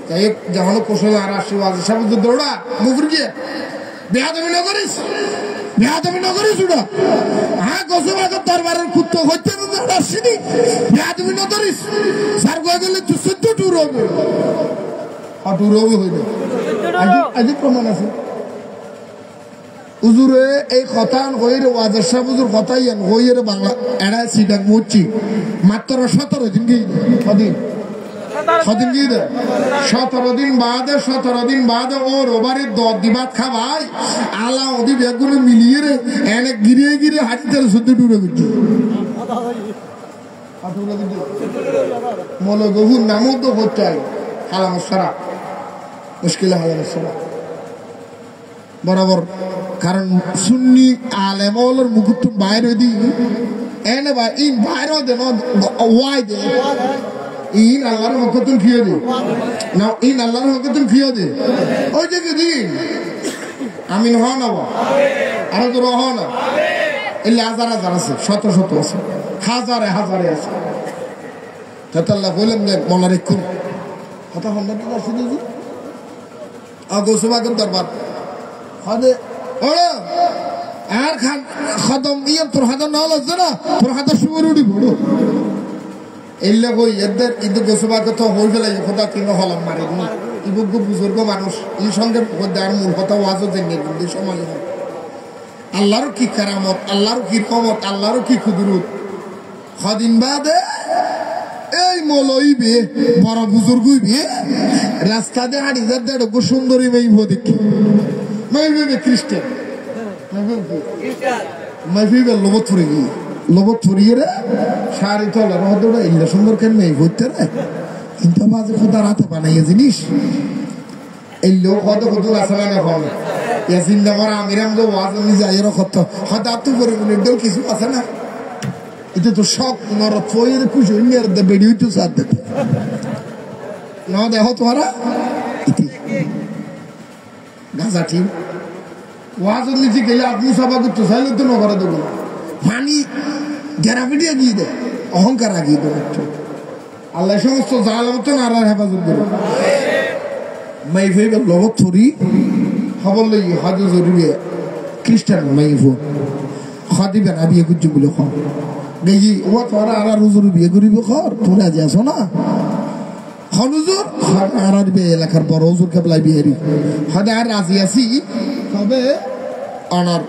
যাই হোক যখন কোশল আর আসি ওয়াজের সাবুজুর দৌড়া গফুর গিয়ে বেহাদমি না করিস ওটা হ্যাঁ গোসল আগর দরবারের কুত্ত হইতে আসিনি বেহাদমি না করিস স্যার কয়ে গেলে তুই সদ্য টুর হবে টুর হবে হইবে আজি প্রমাণ আছে উজুরে এই কথা হইরে ওয়াজের সাহেব উজুর কথাই হইরে বাংলা এড়া সিটাক মুচ্ছি মাত্র 17 দিন গিয়ে কদিন গিয়ে দে 17 দিন বাদে ও রোবারের দর দিবাত খাবাই আলা ওদি ব্যাগগুলো মিলিয়ে রে এনে গিরে হাঁটিতে শুদ্ধ টুরে করছি মল গভুর নামও তো হচ্ছে হালামসারা মুশকিল হালামসারা বরাবর কারণ সুন্নি আলেমর মুকুট বাইরে দি এনে বা ইন বাইরে দে ওয়াই দে ইন আল্লাহর হকতুল ফিয়ে দে না ইন আল্লাহর হকতুল ফিয়ে দে ওই যে দিন আমিন হও না আরো তো রহ না এলে হাজার আছে শত আছে হাজারে আছে তাতাল্লাহ বললেন যে মলার একটু কথা হন্ডা তো আসি দিদি গোসবাগের দরবার হদে ওরা আর খান খদম দিয়ে তোর হাতে না লাগছে না তোর হাতে শুয়ে উঠি বড় এলে কই এদের ঈদ গোসবাকে তো হয়ে ফেলাই কথা তিন হলাম মারি নি ইবুক বুজুর্গ মানুষ এই সঙ্গে আর মূল কথা ওয়াজও দেননি কিন্তু সময় আল্লাহর কি কারামত আল্লাহর কি কমত আল্লাহর কি খুদরুত কদিন বাদে এই মলইবে বড় বুজুর্গ বিয়ে রাস্তা দিয়ে হাঁটি যার দেড় সুন্দরী মেয়ে দেখি মেয়ে খ্রিস্টান মাইফিবে লোবত ফুরে গিয়ে লোবত ফুরিয়ে রে শাড়ি তলে রহদটা ইল্লা সুন্দর কেন মেয়ে ভরতে রে কিন্তু মাঝে খোদা রাতে বানাইয়া জিনিস এই লোক হয়তো কত আছে না এখন ইয়া চিন্তা করা আমিরাম তো ওয়াজ আমি যাই রকত হয়তো আত্ম করে বলে কিছু আছে না এটা তো সব তোমার ফয়ের খুশি হইনি আর বেড়ি হইতো সাথ দিতে না দেখো তোমারা ইতি গাজা ঠিক ওয়াজ লিখে গেলে আপনি সভা করতে চাইলে তো নগরে দেবো মানি গ্যারাপিটিয়া গিয়ে দেয় অহংকার আগিয়ে দেবো একটু আল্লাহ সমস্ত জালামত আর হেফাজত দেবো মাইফে লগত থরি খবর লই হাজু জরুরি খ্রিস্টান মাইফো খাদিবে না বিয়ে করছি বলে খ গেই ও তোরা আর হুজুর বিয়ে করিব খর তোরা যে আসো না হনুজুর আর বিয়ে এলাকার বড় হুজুর কেবলাই বিয়েরি হদে আর রাজি আছি তবে আনার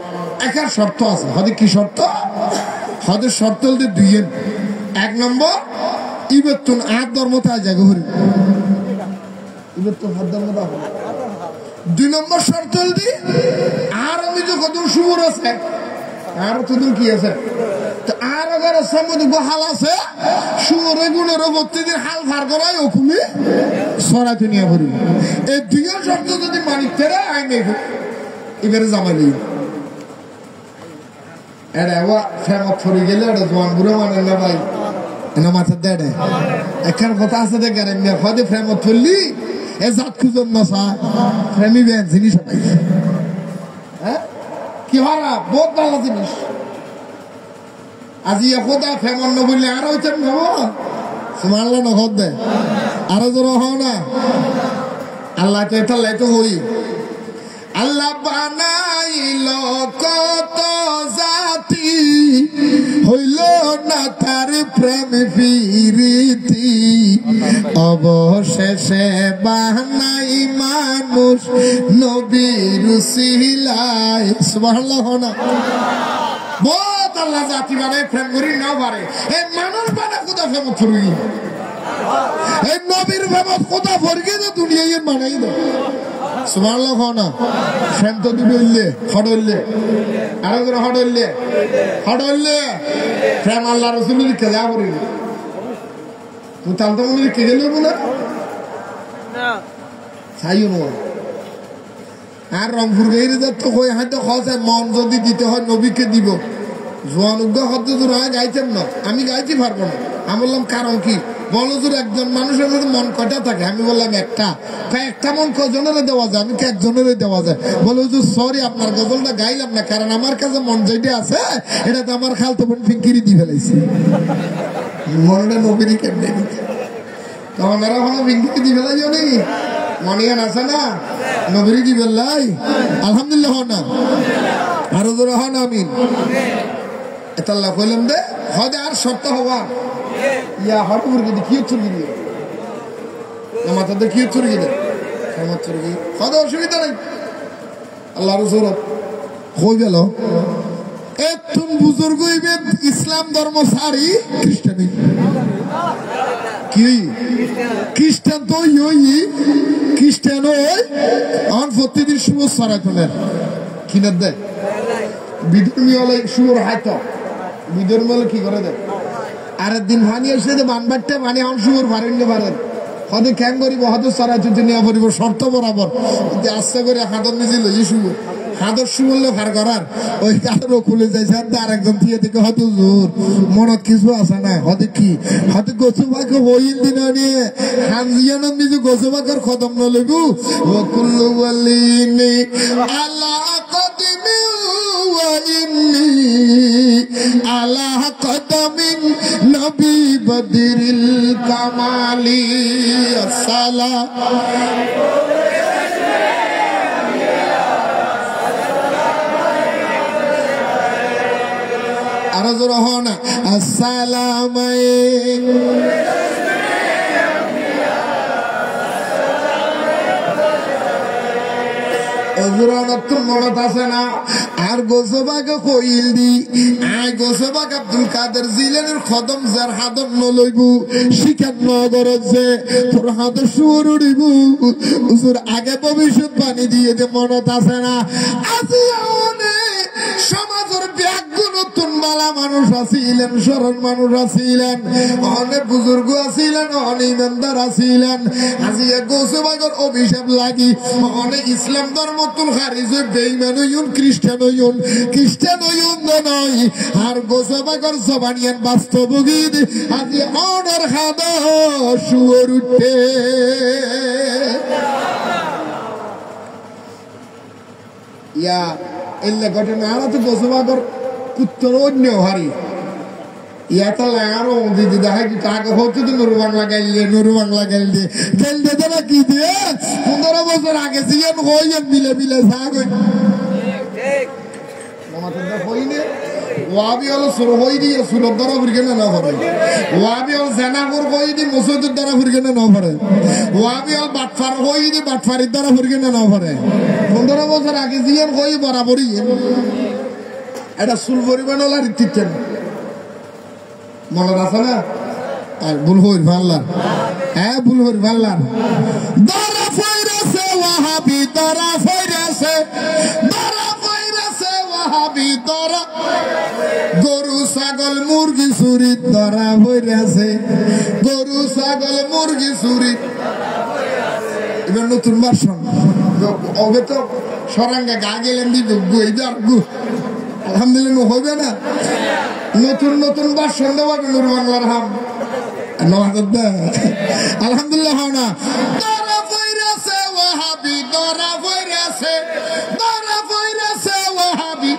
একার শর্ত আছে হদে কি শর্ত হদে শর্ত হলতে দুইয়েন এক নম্বর ইবেতুন আট ধর্মতা জায়গা হরি ইবেতুন হাত ধর্মতা দুই নম্বর শর্ত হলদি আর আমি তো কত সুমর আছে আর তোদের কি আছে তো আর আগে সমুদ্র গোহাল আছে সুমরে গুণের প্রতিদিন হাল ফার করাই ওকুমি সরাতে নিয়ে ভরি এই দুইয়ের শর্ত যদি মানিতে রে আইনে এবারে জামাই নেই এটা ফেমত ফরি গেলে এটা জোয়ান বুড়ো মানে না ভাই এনা মাথার দেড়ে একখান কথা আছে দেখেন এমনি হদে ফ্রেমত ফরলি এ জাত খুঁজন নসা ফ্রেমি ব্যান জিনিস পাই হ্যাঁ কি হারা বহুত ভালো জিনিস আজি খোদা ফেমন ন বললে আর হইতেন নেব মারলো না খদ দে আরো জোর হও না আল্লাহ তো এটা লাইতো হই আল্লাহ বানাইল কত জাতি হইল না তার প্রেম ফিরিতি অবশেষে বানাই মানুষ নবীর উসিলায় সুবহানাল্লাহ না বহুত আল্লাহ জাতি বানায় প্রেম করি না পারে এই মানুষ বানা কোথা প্রেম ফুরি এই নবীর প্রেম কোথা ফরকে তো দুনিয়ায় বানাই দাও সুবহানাল্লাহ না প্রেম তো দুইলে হড়লে আর করে হড়লে প্রেম আল্লাহ রাসূলের কেলা করি মুতাল তো মনে কে গেল বলে না চাইও না আর রংপুর গেইরে যত কই হয়তো খসে মন যদি দিতে হয় নবীকে দিব জোয়ান উগ্গা হতে দূর হয় গাইতেন না আমি গাইতে পারবো না আমি বললাম কারণ কি বলো জোর একজন মানুষের মধ্যে মন কয়টা থাকে আমি বললাম একটা মন কজনের দেওয়া যায় আমি একজনের দেওয়া যায় বলে হুজুর সরি আপনার গজলটা গাইলাম না কারণ আমার কাছে মন যেটা আছে এটা তো আমার খালতো বোন ফিঙ্কিরি দিয়ে ফেলাইছি মনটা নবীরই কেমনে তখন এরা হলো ফিঙ্কিরি দিয়ে ফেলাইও নি মনিয়ান আছে না নবীরই দিয়ে ফেললাই আলহামদুলিল্লাহ না আরো জোরে হন আমিন এতাল্লাহ কইলাম দে হদে আর শর্ত হওয়া ইয়া হটপুর গিয়ে কি চুরি গিয়ে মাথাতে কি চুরি গিয়ে কেমন চুরি গিয়ে হদে অসুবিধা নেই আল্লাহ রসুল হয়ে গেল এতুন বুজুর্গ হইবে ইসলাম ধর্ম সারি খ্রিস্টানি কি খ্রিস্টান তো খ্রিস্টান ওই আমার প্রতিদিন শুভ সরাইতনের কিনার দেয় বিধর্মী হলে শুয়োর হাইতো বিধর্মী হলে কি করে দেয় আরেক দিন ভানি এসে বানবারটা মানে আমার শুয়োর ভারেন পারেন হয়তো ক্যাং করিব হয়তো সরাইতে নেওয়া পড়িব শর্ত বরাবর আস্তে করে হাতর নিজে লই শুয়োর হাতর শুয়োরলে ভার করার ওই কারো খুলে যাইছে আর আরেকজন দিয়ে থেকে হয়তো জোর মনত কিছু আছে না হয়তো কি হয়তো গোসু ভাগে হইল দিন নিয়ে হানজিয়ানত নিজে গোসু ভাগের খতম নলেগু ওকুল্লু ওয়ালিনি আলা কদমি وإني على قدم نبي بدر الكمال السلام أرزو هنا السلام মনত আছে না আর গোসবাকে কইল দি আই গোসবাক আব্দুল কাদের জিলানীর খদম যার হাদম নলইবু শিকার নগরছে তোর হাত সুর উড়িব হুজুর আগে ভবিষ্যৎ বাণী দিয়ে যে মনত আছে না আজি সমাজের ব্যাগ্য নতুন বালা মানুষ আছিলেন, সরল মানুষ আছিলেন, অনেক বুজুর্গ আছিলেন, অনেক ইমানদার আছিলেন। আজি গোসবাগর অভিশাপ লাগি অনেক ইসলাম ধর্ম তুল খারিজ হয়ে বেঈমান হইউন, খ্রিস্টান হইউন, খ্রিস্টান হইউন নয় আর গোসবাগর জবানিয়ান বাস্তবগীত আজি অর্ডার খাদা শুয়োর উঠে ইয়া এলে ঘটনা আরো তো গোসবাগর কুত্তর অন্য হারি ইয়াটা লাগারও দিদি দেখা কি কাকে হচ্ছে তো নুরু বাংলা গাইল দিয়ে তো না কি দিয়ে 15 বছর আগে সিএম হইয়েন মিলে সাগ হইনি ওয়াবি হলো সুর হই দিয়ে সুরত দ্বারা ফিরকে না ভরে, ওয়াবি হল জেনাপুর হই দি মুসুদের দ্বারা ফিরকে না ভরে, ওয়াবি হল বাটফার হই দি বাটফারির দ্বারা ফিরকে না ভরে। 15 বছর আগে সিএম হই বরাবরই এটা সুল পরিমাণ হল আর ইচ্ছেন মনে আছে না? আর ভুল হইর ভাল্লার, হ্যাঁ ভুল হইর ভাল্লার দরা ফইরাছে ওয়াহাবি, দরা ফইরাছে, দরা ফইরাছে ওয়াহাবি, দরা গরু ছাগল মুরগি চুরি দরা ফইরাছে, গরু ছাগল মুরগি চুরি। এবার নতুন ভার্সন ওবে তো সরাঙ্গা গা গেলেন দিব গুইদার গু আলহামদুলিল্লাহ হইবে না, নতুন ভার্সন দেওয়া নুর বাংলার হাম আলহামদুলিল্লাহ হও না। দরা ফইরাছে ওয়াহাবি, দরা ফইরাছে, দরা ফইরাছে ওয়াহাবি,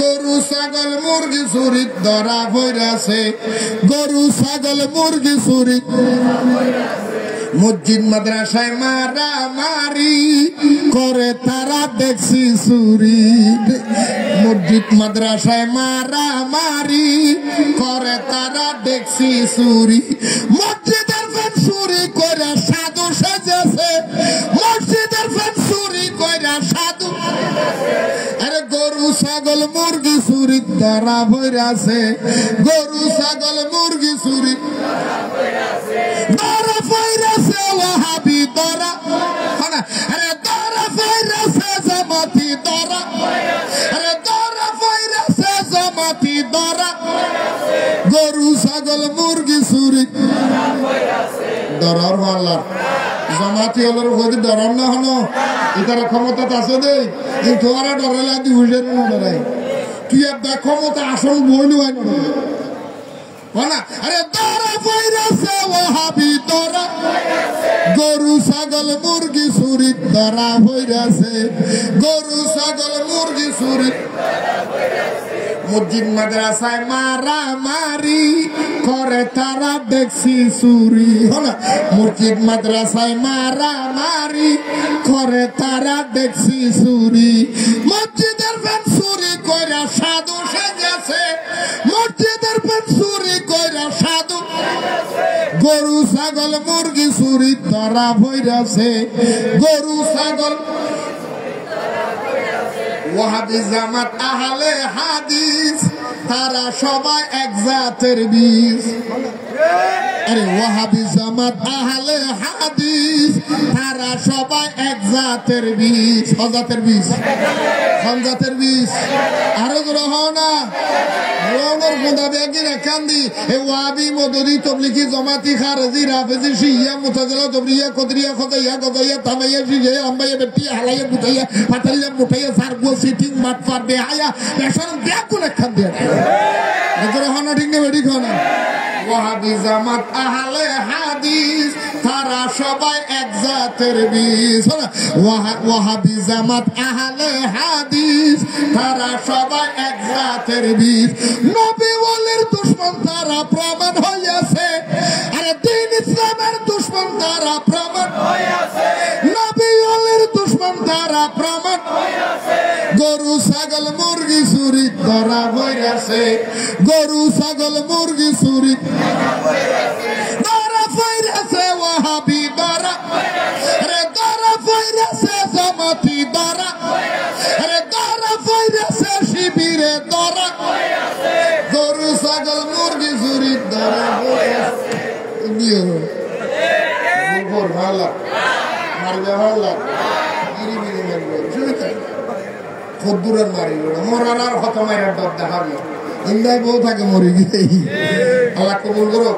গরু ছাগল মুরগি চুরি দরা ফইরাছে, গরু ছাগল মুরগি চুরি। মসজিদ মাদ্রাসায় মারামারি করে তারা দেখছি চুরি, মসজিদ মাদ্রাসায় মারামারি করে তারা দেখছি চুরি। মসজিদের ফ্যান চুরি করে সাধু সেজেছে, মসজিদের ফ্যান চুরি করে সাধু। আরে গরু ছাগল মুরগি চুরি ধরা ভইরাছে, গরু ছাগল মুরগি চুরি ধরা ভইরাছে ওয়াহাবি ধরা। আরে ধরা ভইরাছে জামাতি ধরা, আরে ধরা ভইরাছে জামাতি ধরা, গরু ছাগল মুরগি চুরি ধরার মাল্লার। জামাতি হলোর যদি ডরার না হলো এটার ক্ষমতা আছে দেই কিন্তু ওরা ডরালে আদি বুঝে না ডরাই তুই একটা ক্ষমতা আসল বইলু হয় না। আরে দরা ফইরাছে ওয়াহাবি দরা, গরু ছাগল মুরগি চুরি দরা ফইরাছে, গরু ছাগল মুরগি চুরি। মসজিদ মাদ্রাসায় মারামারি করে তারা দেখছি চুরি, মসজিদ মাদ্রাসায় মারামারি করে তারা দেখছি চুরি। মসজিদের ফ্যান চুরি করে সাধু সেজেছে, মসজিদের ফ্যান চুরি করে সাধু। গরু ছাগল মুরগি চুরি ধরা ভইরাছে, গরু ছাগল। ওয়াহাবি জামাত আহলে হাদিস তারা সবাই এক জাতের বীজ। আরে ওয়াহাবি জামাত আহলে হাদিস তারা সবাই এক জাতের বীজ, হজাতের বীজ, হজাতের বীজ। আরো গ্রহ না রোনের গুঁদা ব্যাগি রেখান্দি এ ওয়াবি মদরি তবলিকি জমাতি খারজি রাফেজি শিয়া মুতাজিলা জবরিয়া কদরিয়া খদাইয়া গদাইয়া তামাইয়া জিয়া আম্বাইয়া বেটিয়া হালাইয়া বুতাইয়া ফাতাইয়া মুতাইয়া সারগো সিটিং মাতফার বেহায়া বেশন ব্যাগু রেখান্দি গ্রহ না ঠিক না বেডি খানা। ওয়াহাবি জামাত আহলে হাদিস তারা সবাই এক জাতের বীজ, ওয়াহাবি জামাত আহলে হাদিস তারা সবাই এক জাতের বীজ। নবী ওয়ালির দুশমন তারা প্রমাণ হইয়াছে, আরে দ্বীন ইসলামের দুশমন তারা প্রমাণ হইয়াছে, নবী ওয়ালির দুশমন তারা প্রমাণ হইয়াছে। গরু ছাগল মুরগি চুরি ধরা হইয়াছে, গরু ছাগল মুরগি চুরি ধরা হইয়াছে। ওয়াহাবি ধরা, আরে ধরা হইয়াছে জামাতি ধরা, আরে ধরা হইয়াছে শিবিরে ধরা, গরু ছাগল মুরগি চুরি ধরা হইয়াছে। ভালো মারবে ভালো ফদ্দুরের মারি মরার আর হত মায়ের ডর দেখাবি ইন্দায় বউ থাকে মরি গিয়ে আল্লাহ কবুল করো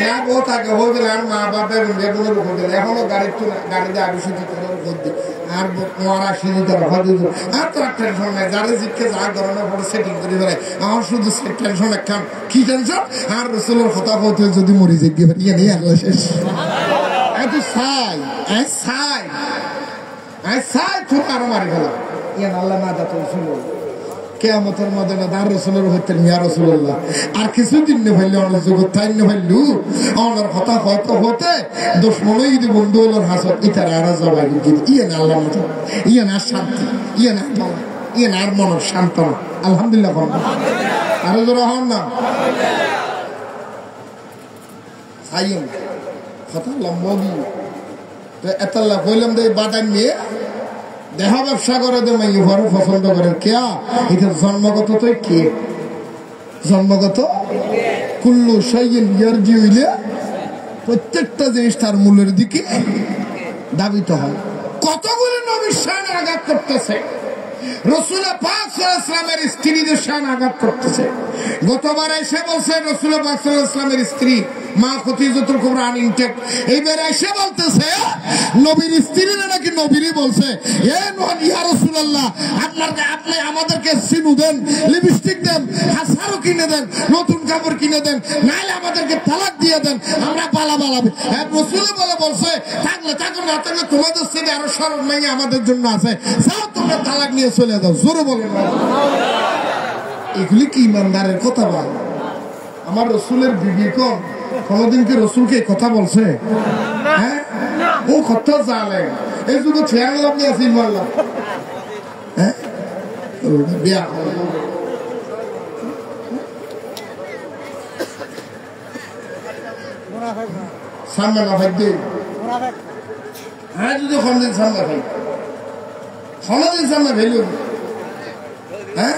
না বউ থাকে হয়ে গেলে আর মা বাপের বেগুনের উপর গেলে এখনো গাড়িতে আরো সিদ্ধি আর মরা সিদ্ধি আর তো আর টেনশন নাই যারা জিজ্ঞে যা ধরনের পরে সেটিং করে বেড়ায় আমার শুধু টেনশন একখান কি টেনশন আর রসুলের কথা হতে যদি মরি যে ইয়ে নেই আল্লাহ শেষ আমি চাই তুমি আরো মারি ফেলা ইয়ে আল্লাহ না যাতে রসুল কেয়ামতের ময়দানে দার রসুলের হইতেন মিয়া রসুল্লাহ আর কিছুদিন নে ভাইলে অনেক জগৎ তাই নে ভাইলু আমার কথা হতে হতে দুশ্মনই যদি বন্ধু হলোর হাসত ইতার আর জবাই ইয়ে না আল্লাহ মতো ইয়ে না শান্তি ইয়ে না ইয়ে না আর মনের সান্ত্বনা আলহামদুলিল্লাহ আরো জোর হন না চাইন কথা লম্বা এতাল্লা কইলাম দে বাদাম নিয়ে দেহা ব্যবসা করে দে মাই ঘর পছন্দ করে কেয়া এটা জন্মগত তো কে জন্মগত কুল্লু শাইইন ইয়ারজি হইলে প্রত্যেকটা জিনিস তার মূলের দিকে দাবিত হয় কতগুলো নবীর শানে আঘাত করতেছে রসুল পাক সাল্লাল্লাহু আলাইহি ওয়াসাল্লামের স্ত্রীদের শানে আঘাত করতেছে গতবার এসে বলছে রসুল পাক সাল্লাল্লাহু আলাইহি ওয়াসাল্লামের স্ত্রী মা খতিজাতুল কুবরা আনইনটেক এইবার এসে বলতেছে নবীর স্ত্রীরা নাকি নবীরই বলছে এ ইয়া রাসূলুল্লাহ আপনি আমাদেরকে সিনু দেন লিপস্টিক দেন হাসারও কিনে দেন নতুন কাপড় কিনে দেন নাইলে আমাদেরকে তালাক দিয়ে দেন আমরা পালাবি রসুল বলছে থাকলে না থাকলে তোমাদের ছেলে আরো সরল নাই আমাদের জন্য আছে যাও তোমরা তালাক নিয়ে চলে যাও জোরে বলেন এগুলি কি ইমানদারের কথা বল আমার রসুলের বিবি কোন কোনদিন কি রসুলকে কথা বলছে হ্যাঁ ও কথা জানে এই শুধু খেয়াল লাভ নিয়ে আসি মারলাম হ্যাঁ বিয়া সামনে না ভাই হ্যাঁ যদি কোনদিন সামনে ভাই কোনদিন সামনে ভেলু হ্যাঁ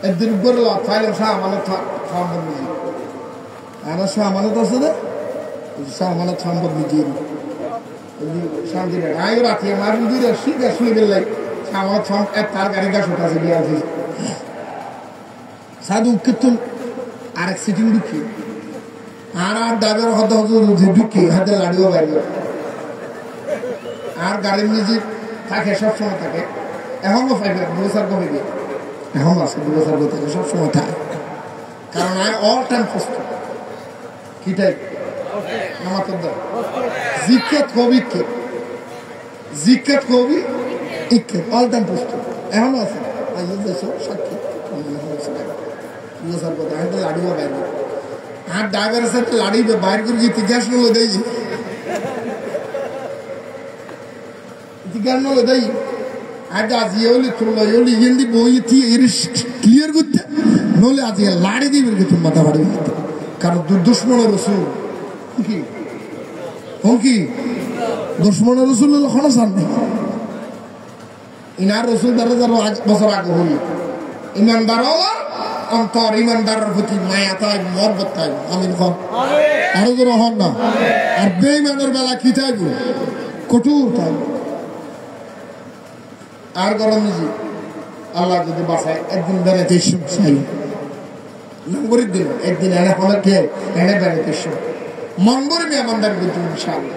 একদিন করে ফাইলাম শাহ আমানত সম্পদ নিজে আর শাহ আমানত আছে না শাহ আমানত সম্পদ নিজে শান্তি আয়ো রাখি আমার দুইটা শিখে শুয়ে গেলে শাহ আমানত তার গাড়ি গাছ উঠা আছে বিয়া আছে সাধু কীর্তন আরেক সিটিং ঢুকি আর দাবের হতে ঢুকি হাতে লাড়িও বাইরে আর গাড়ির নিজে থাকে সবসময় থাকে এখনো পাইবে বছর কমে গিয়ে এখন আছে 2 বছর থেকে সবসময় থাকে কারণ আমি অল টাইম প্রস্তুত কি টাইপ আমার তো জিজ্ঞাত কবি ইকে অল টাইম প্রস্তুত এখনো আছে সাক্ষী 2 বছর কথা আমি তো লাড়িও বাইরে আর ড্রাইভারের সাথে লাড়িবে বাইর করে গিয়ে ইতিহাস গুলো দেই ইতিহাস গুলো দেই আজ ইয়েলি তুললো ইয়েলি ইয়েলি বই ক্লিয়ার করতে নলে আজ লাড়ি দিবে তুমি মাথা বাড়ি কারণ দুশ্মনের রসুল কি দুশ্মনের রসুল এখনো সামনে ইনার রসুল দ্বারা যারা 5 বছর আগে হইল ইমানদার অন্তর ইমানদারের প্রতি মায়া তাই মহব্বত তাই আমিন খান আরো তো হন না আর বেঈমানের বেলা কি চাইব কঠোর তাই আর গরম নিজে আল্লাহ যদি বাসায় একদিন বেড়াতে চাই নম্বরের দিন একদিন এনে হলে খেয়ে এনে বেড়াতে মন করবি আমাদের কিন্তু ইনশাআল্লাহ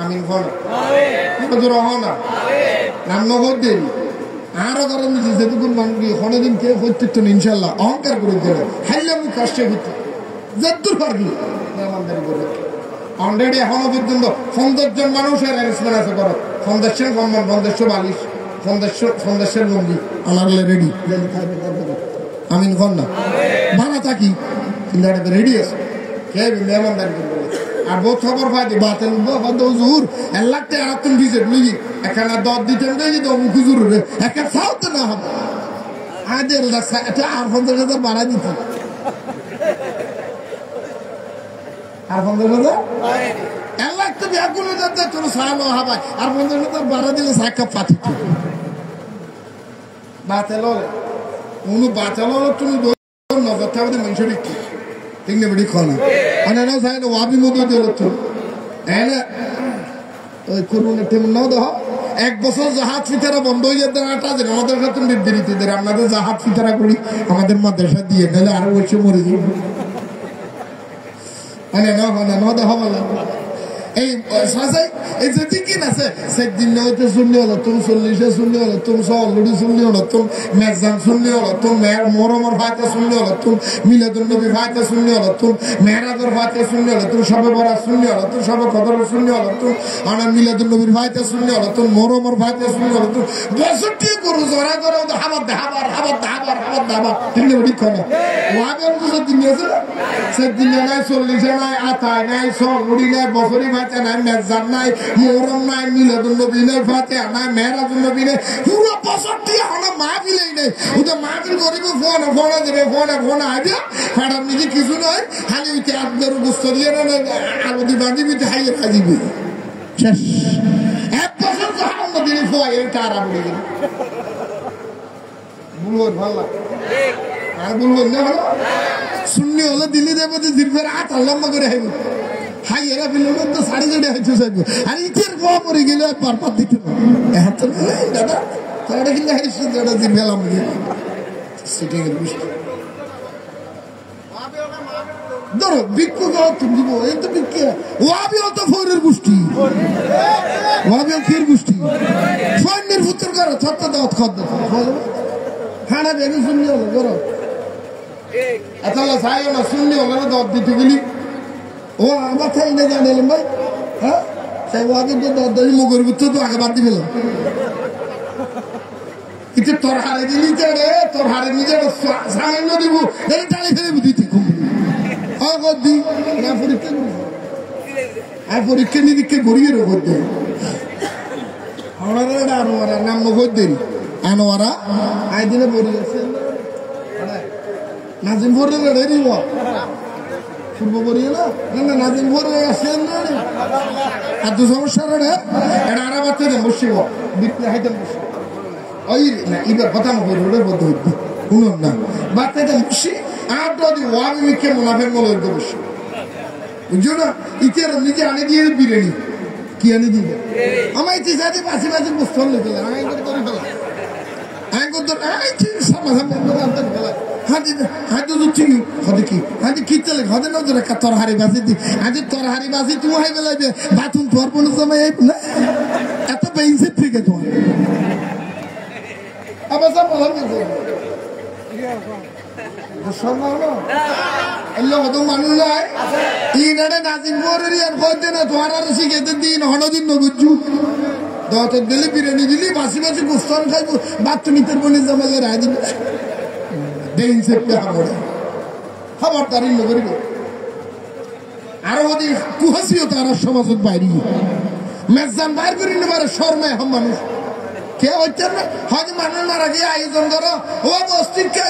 আমিন খান না রামনগর দেবী আরো গরম নিজে যেটুকুন মানবি কোনোদিন কে প্রত্যেকটা ইনশাআল্লাহ অহংকার করে দেবে হাইলে মুখ কষ্টে হইতে যদ্দূর পারবি আমাদের করবে অলরেডি এখনো পর্যন্ত 50 জন মানুষের অ্যারেঞ্জমেন্ট আছে করো ফাউন্ডেশন সম্মান ফাউন্ডেশন বালিশ ফাউন্ডেশন লঙ্গি আমার রেডি আমিন খান না বানা থাকি কিন্তু রেডি আছে কে মেহমানদারি করবে আর বহুত খবর পাই দি বাতেন হুজুর 1 লাখ টাকা রাখতেন দিছে বুঝি এখানে 10 দিতেন দেখি তো হুজুর একটা সাউ তো না হবে আদের এটা আর 50,000 বাড়া দিত আর 50,000 1 লাখ তো বিয়া করলে যাতে তোর সাল হবে আর 50,000 বাড়া দিলে সাকা পাতি বাতেল উনি বাতেল তুমি নজর থাকবে মানুষের কি ঠিক না বেড়ি খানা আনা সাইড ওয়াবি মতো দিল তো এনে ওই করুন টেম নাও দাও এক বছর জাহাজ ফিতারা বন্ধ হয়ে দেওয়াটা যেন আমাদের সাথে নির্ধারিত আপনাদের জাহাজ ফিতারা করি আমাদের মাদ্রাসা দিয়ে নাহলে আরো বছর মরে যাব মানে না দেখা এই এই যে দিকিন আছে সেদিন হইতে শুনলে হলো তুমি 40 শুনলে হলো তুমি 100 শুনলে হলো তুমি মেজান শুনলে হলো তুমি মরমর ফাতে শুনলে হলো তুমি মিলাদুন নবী ফাতে শুনলে হলো তুমি মেরাজের ফাতে শুনলে হলো তুমি সবে বরাত শুনলে হলো তুমি সবে কদর শুনলে হলো তুমি আনা মিলাদুন নবীর ফাতে শুনলে হলো তুমি মরমর ফাতে শুনলে হলো তুমি বসটি করু জরা করে হাবার তিন ঠিক করে ওয়াবেন তো দিন আছে সেদিন নাই 40 নাই আতায় নাই 100 নাই বছরি ফাতে নাই মেজান নাই মোহরম নাই মিলাদুন নবী নাই ফাতে নাই মেরাজুন নবী নাই পুরো বছরটি হলো মাহফিলই নেই ওটা মাহফিল করিব ফোন আইডিয়া ফাটার নিজে কিছু নয় খালি ওইতে আপনার গুস্ত দিয়ে আলদি বাঁধি বিতে হাইয়ে খাইবি শেষ এক বছর তো হারানো দিনে ফোয়া এর টারা পড়ে গেল বুলবো ভালো আর বলবো না হলো শূন্য হলো দিল্লি দেবো জিরফের আট লম্বা করে হাইব হাই এরা ফিল্ম তো সাড়ে জড়ে হয়েছে সাইব আর ইটের পোয়া পরে গেলে একবার পাত দিতে এত দাদা তোরা কিন্তু হাইস যেটা জিরফেলাম সেটা গেল বুঝতে ধরো বিক্ষু তুমি দিব এই তো বিক্ষে ওয়াবিও তো ফৌরের গোষ্ঠী ওয়াবিও খের গোষ্ঠী ফন্ডের ভুতর করো ছত্তা দাওয়াত খদ্দ খানা বেরি শুনলে হলো করো আসলে চাইও না শুনলে হলো না দাওয়াত দিতে গেলি ও আমার থাই না জানালাম ভাই হ্যাঁ সেই ওয়াবি তো দাওয়াত দিলি মুগের ভিতর তো আগে বাদ দিবে কিন্তু তোর হারে দিলি রে তোর হারে নিজে সামান্য দিব টালি ফেলে দিতে পরীক্ষা নিরীক্ষা ঘুরিয়ে রেখে দেয় আনোয়ারা নাম নগর দেন আনোয়ারা আই দিনে পড়ে গেছে নাজিমপুর পূর্ব পড়িয়ে না নাজিমপুর আসেন না এত সমস্যা রে এটা আর বাচ্চাদের বসিব বিক্রি হাইতে বসে ওই না এবার কথা না রোডের মধ্যে হইতে শুনুন না বাচ্চাদের বসি আর যদি ওয়াবি মিখে মুনাফের মনে হইতে বসে বুঝছো না ইতিহার নিজে আনে দিয়ে বিরিয়ানি কি আনে দিবে আমার ইতি সাথে পাশে বুঝতে হলে ফেলে আমি করে ফেলা আমি করতে সামনাসামনি ফেলা হাতে চিনি হতে কি হাতে কি চলে হতে না তোর তরহারি বাসি দি আজ তরহারি বাসি তুমি হাই বেলাইবে বাথরুম তোর কোনো সময় না এত বেইনসে থেকে তোমার আবার সব বলার গেছে মানুষ নাই ইনারে নাজিমপুরের ইয়ার করতে না তোমার আর শিখেতে দিন হনদিন নগুজু দত দিলি বিরিয়ানি দিলি বাসি বাসি গুস্তান খাইব বাথরুমিতের বলে জমালে রায় দিবি দেইন সেপে খবরদারি নগরিব আরো যদি কুহাসিও তারা সমাজত বাইরে মেজান বাইর করি নেবারে শর্মে হম মানুষ কে হচ্ছে না হয়তো মানুষ মারা গিয়ে আয়োজন করো ও বস্তির কে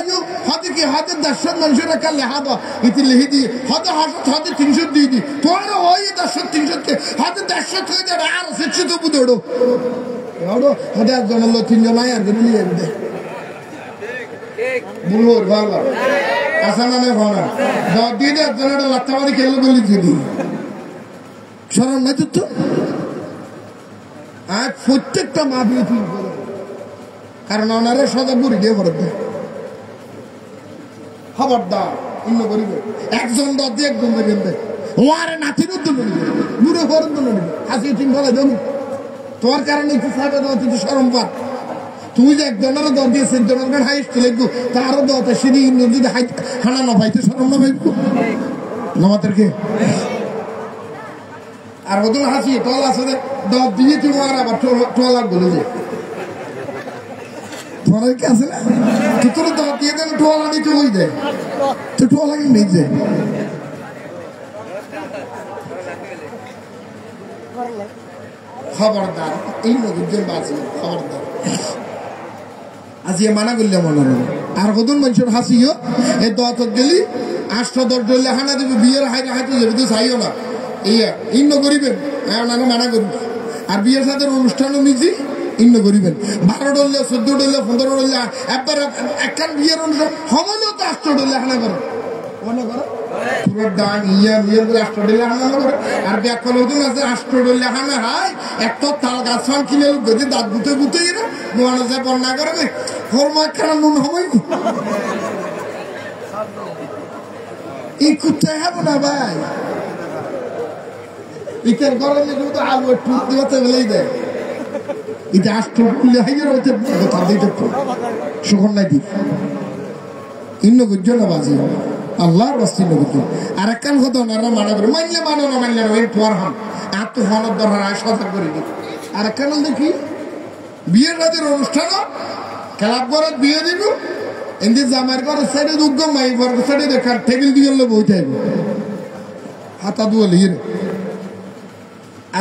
হয়তো কি হয়তো 10 মানুষের একটা লেহাবো ইতি লিখি দিই হয়তো হয়তো 300 দিয়ে দিই তোমার ওই 10 300 হয়তো 150 থেকে যাবে আর শিক্ষি তো বুধোড়ো হয়তো একজন হলো 3 জন আর জন নিয়ে দেয় বলবো ভালো আসামানে ভালো দিয়ে দেয় একজন একটা লাত্তাবাদি খেলে বলি দিদি সরম নাই তো আর প্রত্যেকটা মাহফিল ফিল করে কারণ ওনারা সদা বুড়ি দিয়ে ভরে দেয় খবরদার অন্য করিব একজন দর একজন দেখেন দেয় ওয়ারে নাতির উদ্যোগ নিবে বুড়ো ভরে উদ্যোগ নিবে হাসি তিন বলে দেব তোর কারণে একটু সাইডে দেওয়া কিন্তু সরম পাত তুমি যে একজনেরও দর দিয়েছেন জনের হাইস্ট লিখবো তারও দেওয়াতে সিঁড়ি যদি হানা না পাইতে সরম না পাইব আমাদেরকে আর ওদের হাসি টল আসলে দর দিয়ে তুমি আর আবার টল আর বলে যায় তোমার কি আছে না তোর দর দিয়ে দেন টোল আনি তো হয়ে যায় তো টোল আগে নেই যায় খবরদার এই নদীর বাঁচি খবরদার আজিয়ে মানা করলে মনে হবে আর কদন মানুষের হাসিও এই দত গেলি 8-10 ডলে হানা দেবে বিয়ের হাইতে হাইতে যাবে তো চাইও না ইয়া ইন্ন করিবেন নানা মানা করুন আর বিয়ের সাথে অনুষ্ঠানও নিজে ইন্ন করিবেন 12 ডলে 14 ডলে 15 ডলে একবার একখান বিয়ের অনুষ্ঠান হবলেও তো 8 ডলে হানা করো মনে করো পুরো ডান ইয়া রাষ্ট্রডলে হানা করে আর ব্যাকল হতো না রাষ্ট্রডলে হানা হয় এত তাল গাছ ফান কিনে গদি দাঁত গুতে গুতে না নোয়ানো যায় বন্যা করে না হরমায় খানা নুন হবই এই কুত্তায় হবো না ভাই ইটার গরমে কিন্তু আলু একটু দিতে বলেই দেয় এটা রাষ্ট্র খুলে হাইয়ের হতে কথা দিতে সুখন নাই দি ইন্ন গুজ্জ না বাজি আল্লাহর বাস্তি নবুজ্জ আর একখান কথা ওনারা মানা করে মানলে মানো না মানলে ওই পর হন আর তো হনর দরকার আর সজাগ করে দিই আর একখান দেখি বিয়ের রাতের অনুষ্ঠান ক্লাব করে বিয়ে দিব এমনি জামাইয়ের ঘরে সাইডে দুগ্গ মাই ঘর সাইডে দেখার টেবিল দিয়ে বইতে আইব হাতা দুয়ে লিয়ে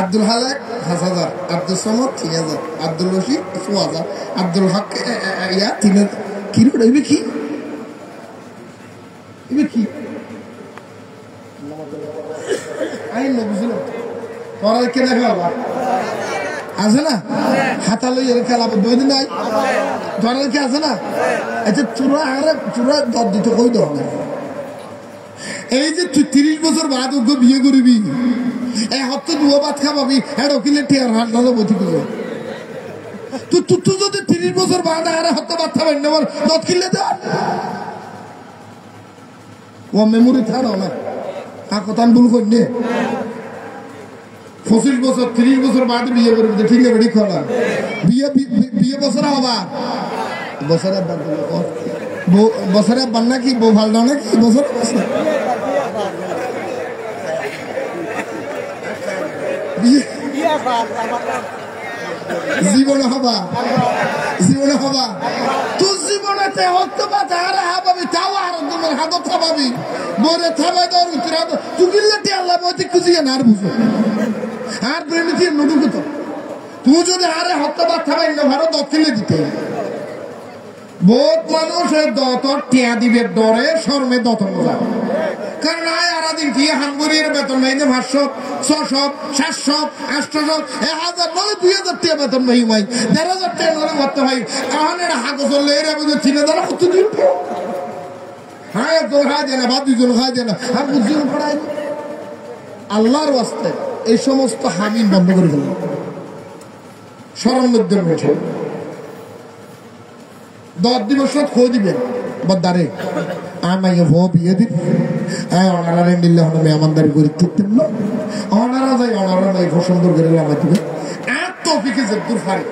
আব্দুল হালাক ৫,০০০ আব্দুল সমদ ৩,০০০ আব্দুল রশিদ ৪,০০০ আব্দুল হক ইয়া ৩,০০০ কি রে এবে কি আই বুঝলাম তোরা কে দেখা আছে না হাতা লই এর খেলা দুই দিন নাই তোরা কে আছে না আচ্ছা চূড়া দর দিতে কই দেওয়া না এই যে তুই ৩০ বছর বাদ ওকে বিয়ে করবি এই হপ্তে দুয়া ভাত খাবাবি হ্যাঁ ওকিলে টিয়ার হাত নালে বইতে দিল তুই যদি ৩০ বছর বাদ আরে হপ্তে ভাত খাবেন না দত কিনলে দেন ও মেমোরি থানো না কথা ভুল করি ২৫ বছর ৩০ বছর বাদ বিয়ে করবি ঠিক আছে ঠিক না বিয়ে বছর হবা বছরের বছরের বান্না কি বউ ভাল নাকি বছর জীবনে হবা তোর জীবনেতে হতে পারে আর হাবাবি তাও আর তোমার হাতত থাবাবি বরে থাবাই দর উত্তর হাত তুই গিল্লাটি আল্লাহ বইতে খুঁজিয়ে না আর বুঝো আর প্রেমিতি নডুকে তো তুই যদি আরে হতে পার থাবাই না ভারত দক্ষিণে দিতে বহুত মানুষ দতর টিয়া দিবে ডরে শর্মে দতন যায় কারণ আয় আরাদিন কি হাঙ্গুরির বেতন নেই যে 500 600 700 800 1000 নয় 2000 টাকা বেতন নেই ভাই 1500 টাকা নয় করতে ভাই কারণ এটা হাগো চললে এর মধ্যে 3000 কত দিন হ্যাঁ তো খায় না বাদ দুজন খায় না আর বুঝুন পড়াই আল্লাহর ওয়াস্তে এই সমস্ত হামিম বন্ধ করে ফেলুন শরম মধ্যে উঠে 10 দিবস খোঁজ দিবেন বদারে আমাকে ভো বিয়ে দিন ওনারা নিলে হলো মেহমানদারি করে থাকতেন না ওনারা যাই ওনারা নাই সুন্দর করে আমার দিবে এত পিকে যে দূর ফারে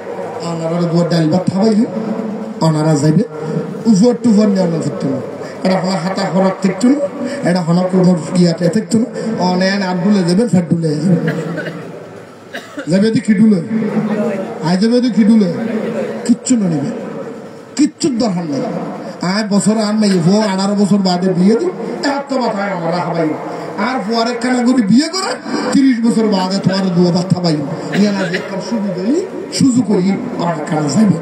ওনারা দুয়ার ডাল ভাত খাওয়াই ওনারা যাইবে উপর টুফর নিয়ে ওনারা থাকতো না এটা হলো হাতা খরচ থাকতো না এটা হলো কোনো ইয়াতে থাকতো না অনেন আর ডুলে যাবেন ফের ডুলে যাবে দি কি ডুলে আই যাবে দি কি ডুলে কিচ্ছু না নেবে কিচ্ছুর দরকার নেই আর বছর আর নাই 18 বছর বাদে বিয়ে দিই এত মাথায় আমরা খাবাই আর পরে খানা করে বিয়ে করে 30 বছর বাদে তোমার দুয়া ভাত খাবাই ইয়ে না যে একটা সুযোগ করি আমার খানা যাইবে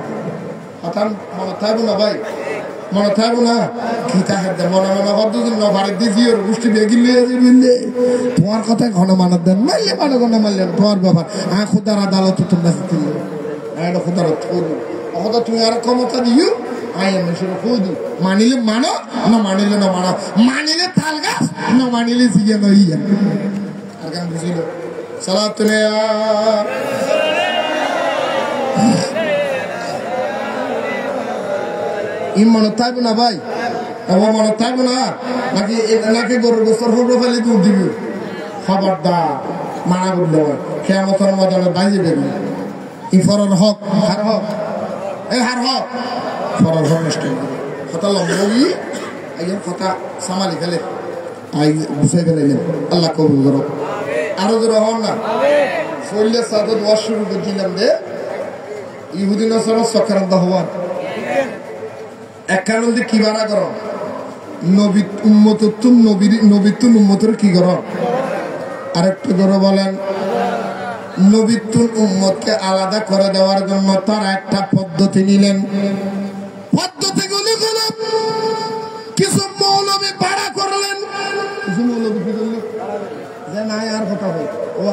হাতান মনে থাকবো না ভাই মনে থাকবো না কি তাহার মনে হদ্দিন নভারের দিয়ে জিওর গোষ্ঠী বেগিলে মিললে তোমার কথায় ঘন মানার দেন মারলে মানে ঘন মারলে তোমার ব্যাপার খোদার আদালত তোমরা দিলে এটা খোদার কথা তুমি আর ক্ষমতা দিও মানিলে মানো না মানিলে না মানো মানিলে তাল গাছ না মানিলে জিয়া নইয়া আর গান বুঝিল সালাত ই মনে থাকবে না ভাই আমার মনে থাকবে না নাকি গরুর গোস্তর ফটো ফেলে দুধ দিবি খবরদার মানা করলে খেয়ামতের ময়দানে দাঁড়িয়ে দেবে ই ফরল হক হার হক হার হক ফরল হক নষ্ট কথা লম্বি একজন কথা সামালি ফেলে আই বুঝাই ফেলাইলেন আল্লাহ কবুল করো আরো জোর হন না শরীরের সাথে দোয়া শুরু করছিলাম যে ইহুদি নসরের সক্রান্ত হওয়ার এক কারণ দিয়ে কি বাড়া করো নবী উম্মতুন নবীতুন উম্মতের কি করো আরেকটা করে বলেন নবীতুন উম্মতকে আলাদা করে দেওয়ার জন্য তার একটা পদ্ধতি নিলেন পদ্ধতিগুলি হলো কিছু মৌলবী ভাড়া করলেন কিছু মৌলবী কি করলেন যে নাই আর কথা হয় ও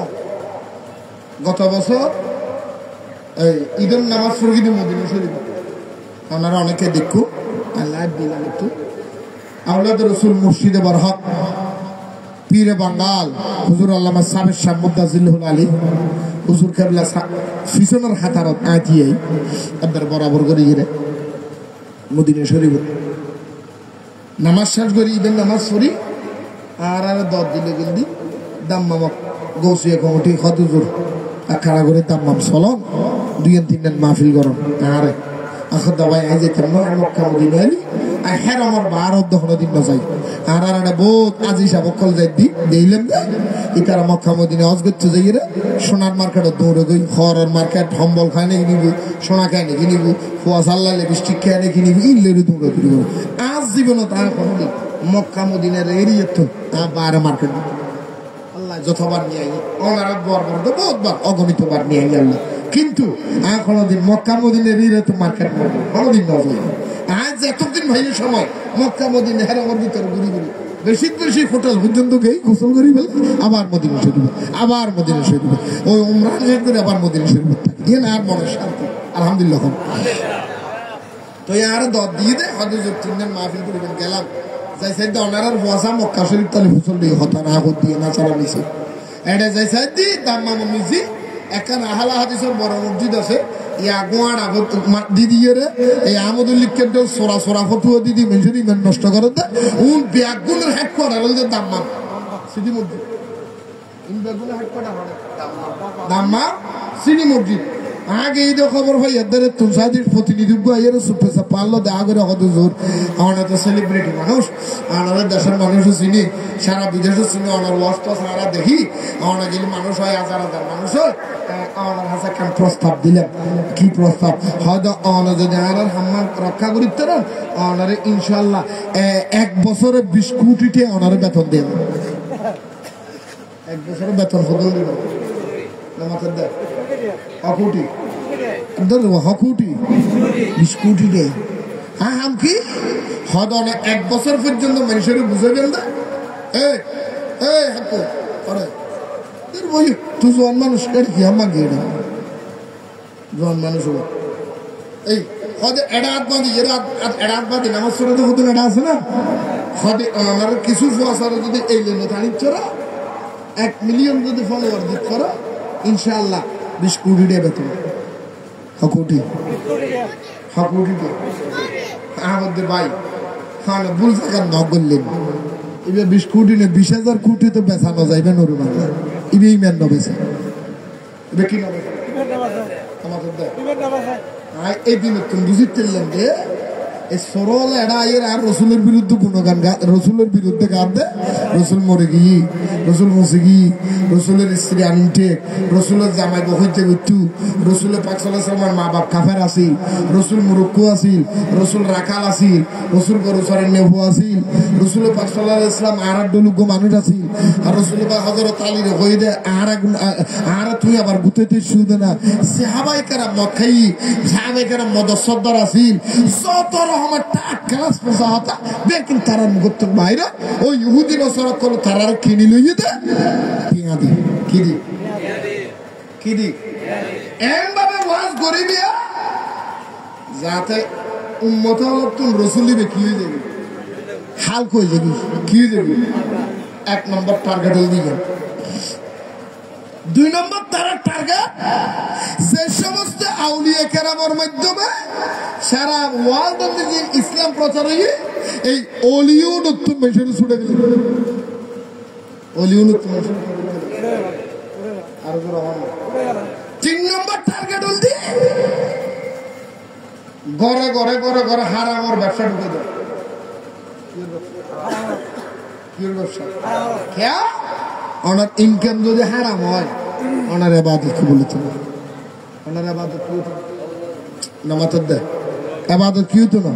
গত বছর এই ঈদের নামাজ পড়ে দিন মদিনা শরীফ আপনারা অনেকে দেখুন আল্লাহ দিলাম একটু আওলাদ রসুল মুর্শিদে বরহক পীরে বাঙ্গাল হুজুর আল্লামা সাবেক শাহ মুদাজিল্লুল আলী হুজুর কেবলা পিছনের হাতারত আঁটিয়ে একবার বরাবর করে গিয়ে মদিনা শরীফ নামাজ শেষ করি ঈদের নামাজ পড়ি আর 10 দিলে গেলি দাম্মামক গৌসিয়া কমিটি হদুজুর খাড়া করে দাম্মাম চলন 2-3 দিন মাহফিল গরম আরে আখর দাবাই আই যেতাম না মক্কা মদিনা আলি আর হের আমার 12 দিন যাই আর বহুত আজি সাবকল যাই দিলাম ইতারা মক্কা মদিনা হজ করতে যাই রে সোনার মার্কেটে দৌড়ে গই হরের মার্কেট হম্বল খায় নাকি নিব সোনা খায় নাকি নিব ফুয়া সাল্লা লিপস্টিক খায় নাকি নিব ইল্লেরও দৌড়ে ফিরব আজ জীবনে তার কোনদিন মক্কা মদিনার এরিয়া তো বাইরে মার্কেট আল্লাহ যতবার নিয়ে আই ওনারা বরবর তো বহুতবার অগণিতবার নিয়ে আই আল্লাহ কিন্তু কোনদিন মক্কা মদিনার এরিয়া তো মার্কেট কোনদিন না যাই আজ এতদিন ভাইয়ের সময় মক্কা মদিনা হের আমার ভিতরে ঘুরি ঘুরি বেশি বেশি হোটেল পর্যন্ত গেই গোসল করি বলে আবার মদিনা শরীফ আবার মদিনা শরীফ ওই উমরান করে আবার মদিনা শরীফ থাকে না আর মনে শান্তি আলহামদুলিল্লাহ তো আর 10 দিয়ে দেয় হয়তো 3 দিন মাহফিল করিবেন গেলাম যাই সাইড ওনার বসা মক্কা শরীফ তালে ফুসল দিয়ে হতা না আগত দিয়ে না চালা নিছে এটা যাই সাইড দি দাম্মা মমিজি একান আহলা হাদিসের বড় মসজিদ আছে ইয়া গোয়াড় আগত দিদি রে এই আমদুল লিখকের সোরা সোরা ফতুয়া দিদি মেনশন ইমান নষ্ট করে দে উন ব্যাগুনের হেড কোয়ার্টার হল দাম্মা সিটি মসজিদ ইন ব্যাগুনের হেড কোয়ার্টার হল দাম্মা সিটি মসজিদ আগে এই খবর ভাই এদের তুলসাদির প্রতিনিধি আইয়ের সুপেসা পারলো দেখা করে কত জোর আমরা তো সেলিব্রিটি মানুষ আমাদের দেশের মানুষও চিনি সারা বিদেশও চিনি আমার ওয়াস্ত সারা দেখি আমরা গেলে মানুষ হয় 1000 মানুষ হয় আমার হাসা কেন প্রস্তাব দিলেন কি প্রস্তাব হয়তো আমরা যদি আমার হাম্মান রক্ষা করিতে না ওনারে ইনশাল্লাহ 1 বছরে 20 কোটিতে ওনারে বেতন দেন 1 বছরে বেতন ফদল দিব নামাজের দেয় হকুটি হকুটি 20 কোটি দেয় হ্যাঁ হাম কি হদ 1 বছর পর্যন্ত মানুষের বুঝাবেন না এই হাকু করে বই তুই জোয়ান মানুষ কি আমার গিয়ে জোয়ান মানুষ এই হদে এডা হাত বাঁধি এরা এডা হাত বাঁধি নামাজ পড়ে তো হতো এডা আছে না হদে আমার কিছু ফোয়াশারে যদি এই লেনে থানির চড়া 1 মিলিয়ন যদি ফলোয়ার দিত করো ইনশাআল্লাহ 20 কোটি দিয়ে বেতন হকুটি আমাদের ভাই হ্যাঁ ভুল থাকার ন করলেন এবার 20 কোটি না 20,000 কোটি তো বেচানো যাইবে নরু বাংলা ইবে ইমান নবেছে এবার কি নবে আমাদের দেয় এই দিন তুমি বুঝিতেলেন যে এই সরল এরা এর আর রসুলের বিরুদ্ধে গুণগান রসুলের বিরুদ্ধে গান দেয় রসুল মরে গিয়ে রসুল মসে গিয়ে রসুলের স্ত্রী আনিনটে রসুলের জামাই বহইতে গিতু রসুলের পাক সাল্লাল্লাহু মা বাপ কাফের আসিল রসুল মুরুক্কু আসিল রসুল রাখাল আসিল রসুল গরুসরের নেহু আসিল রসুলের পাক সাল্লাল্লাহু ইসলাম আর ডলুগ্য মানুষ আসিল আর রসুলের পাক হযরত আলী রে হই দে আর তুই আবার গুতেতে শুদে না সাহাবায়ে কেরাম মদ খাই সাহাবায়ে কেরাম মদ সদ্দার আসিল সতর আমার ক্লাস পয়সা হতা দেখেন তারা মুখত বাইরে ওই ইহুদি নসরা করে তারা কিনি লইয়ে দে পিয়াদি কিদি এমভাবে ওয়াজ করিবিয়া যাতে উম্মত লোকজন রসুলি বেকি হয়ে যাবে হাল কই যাবি কি যাবি 1 নম্বর টার্গেট হল দিকে 2 নম্বর তারা টার্গেট যে সমস্ত আউলিয়া কেরামের মাধ্যমে সারা ওয়ার্ল্ড থেকে ইসলাম প্রচার হয়ে এই অলিও নতুন মেশিনে ছুটে গেল অলিও নতুন আর 3 নম্বর টার্গেট হল দি ঘরে ঘরে ঘরে ঘরে হারামর ব্যবসা ঢুকে দেয় ওনার ইনকাম যদি হারাম হয় ওনার এবাদত কি বলেছে ওনার এবাদত কি হতো নামাজ দেয় এবাদত কি হতো না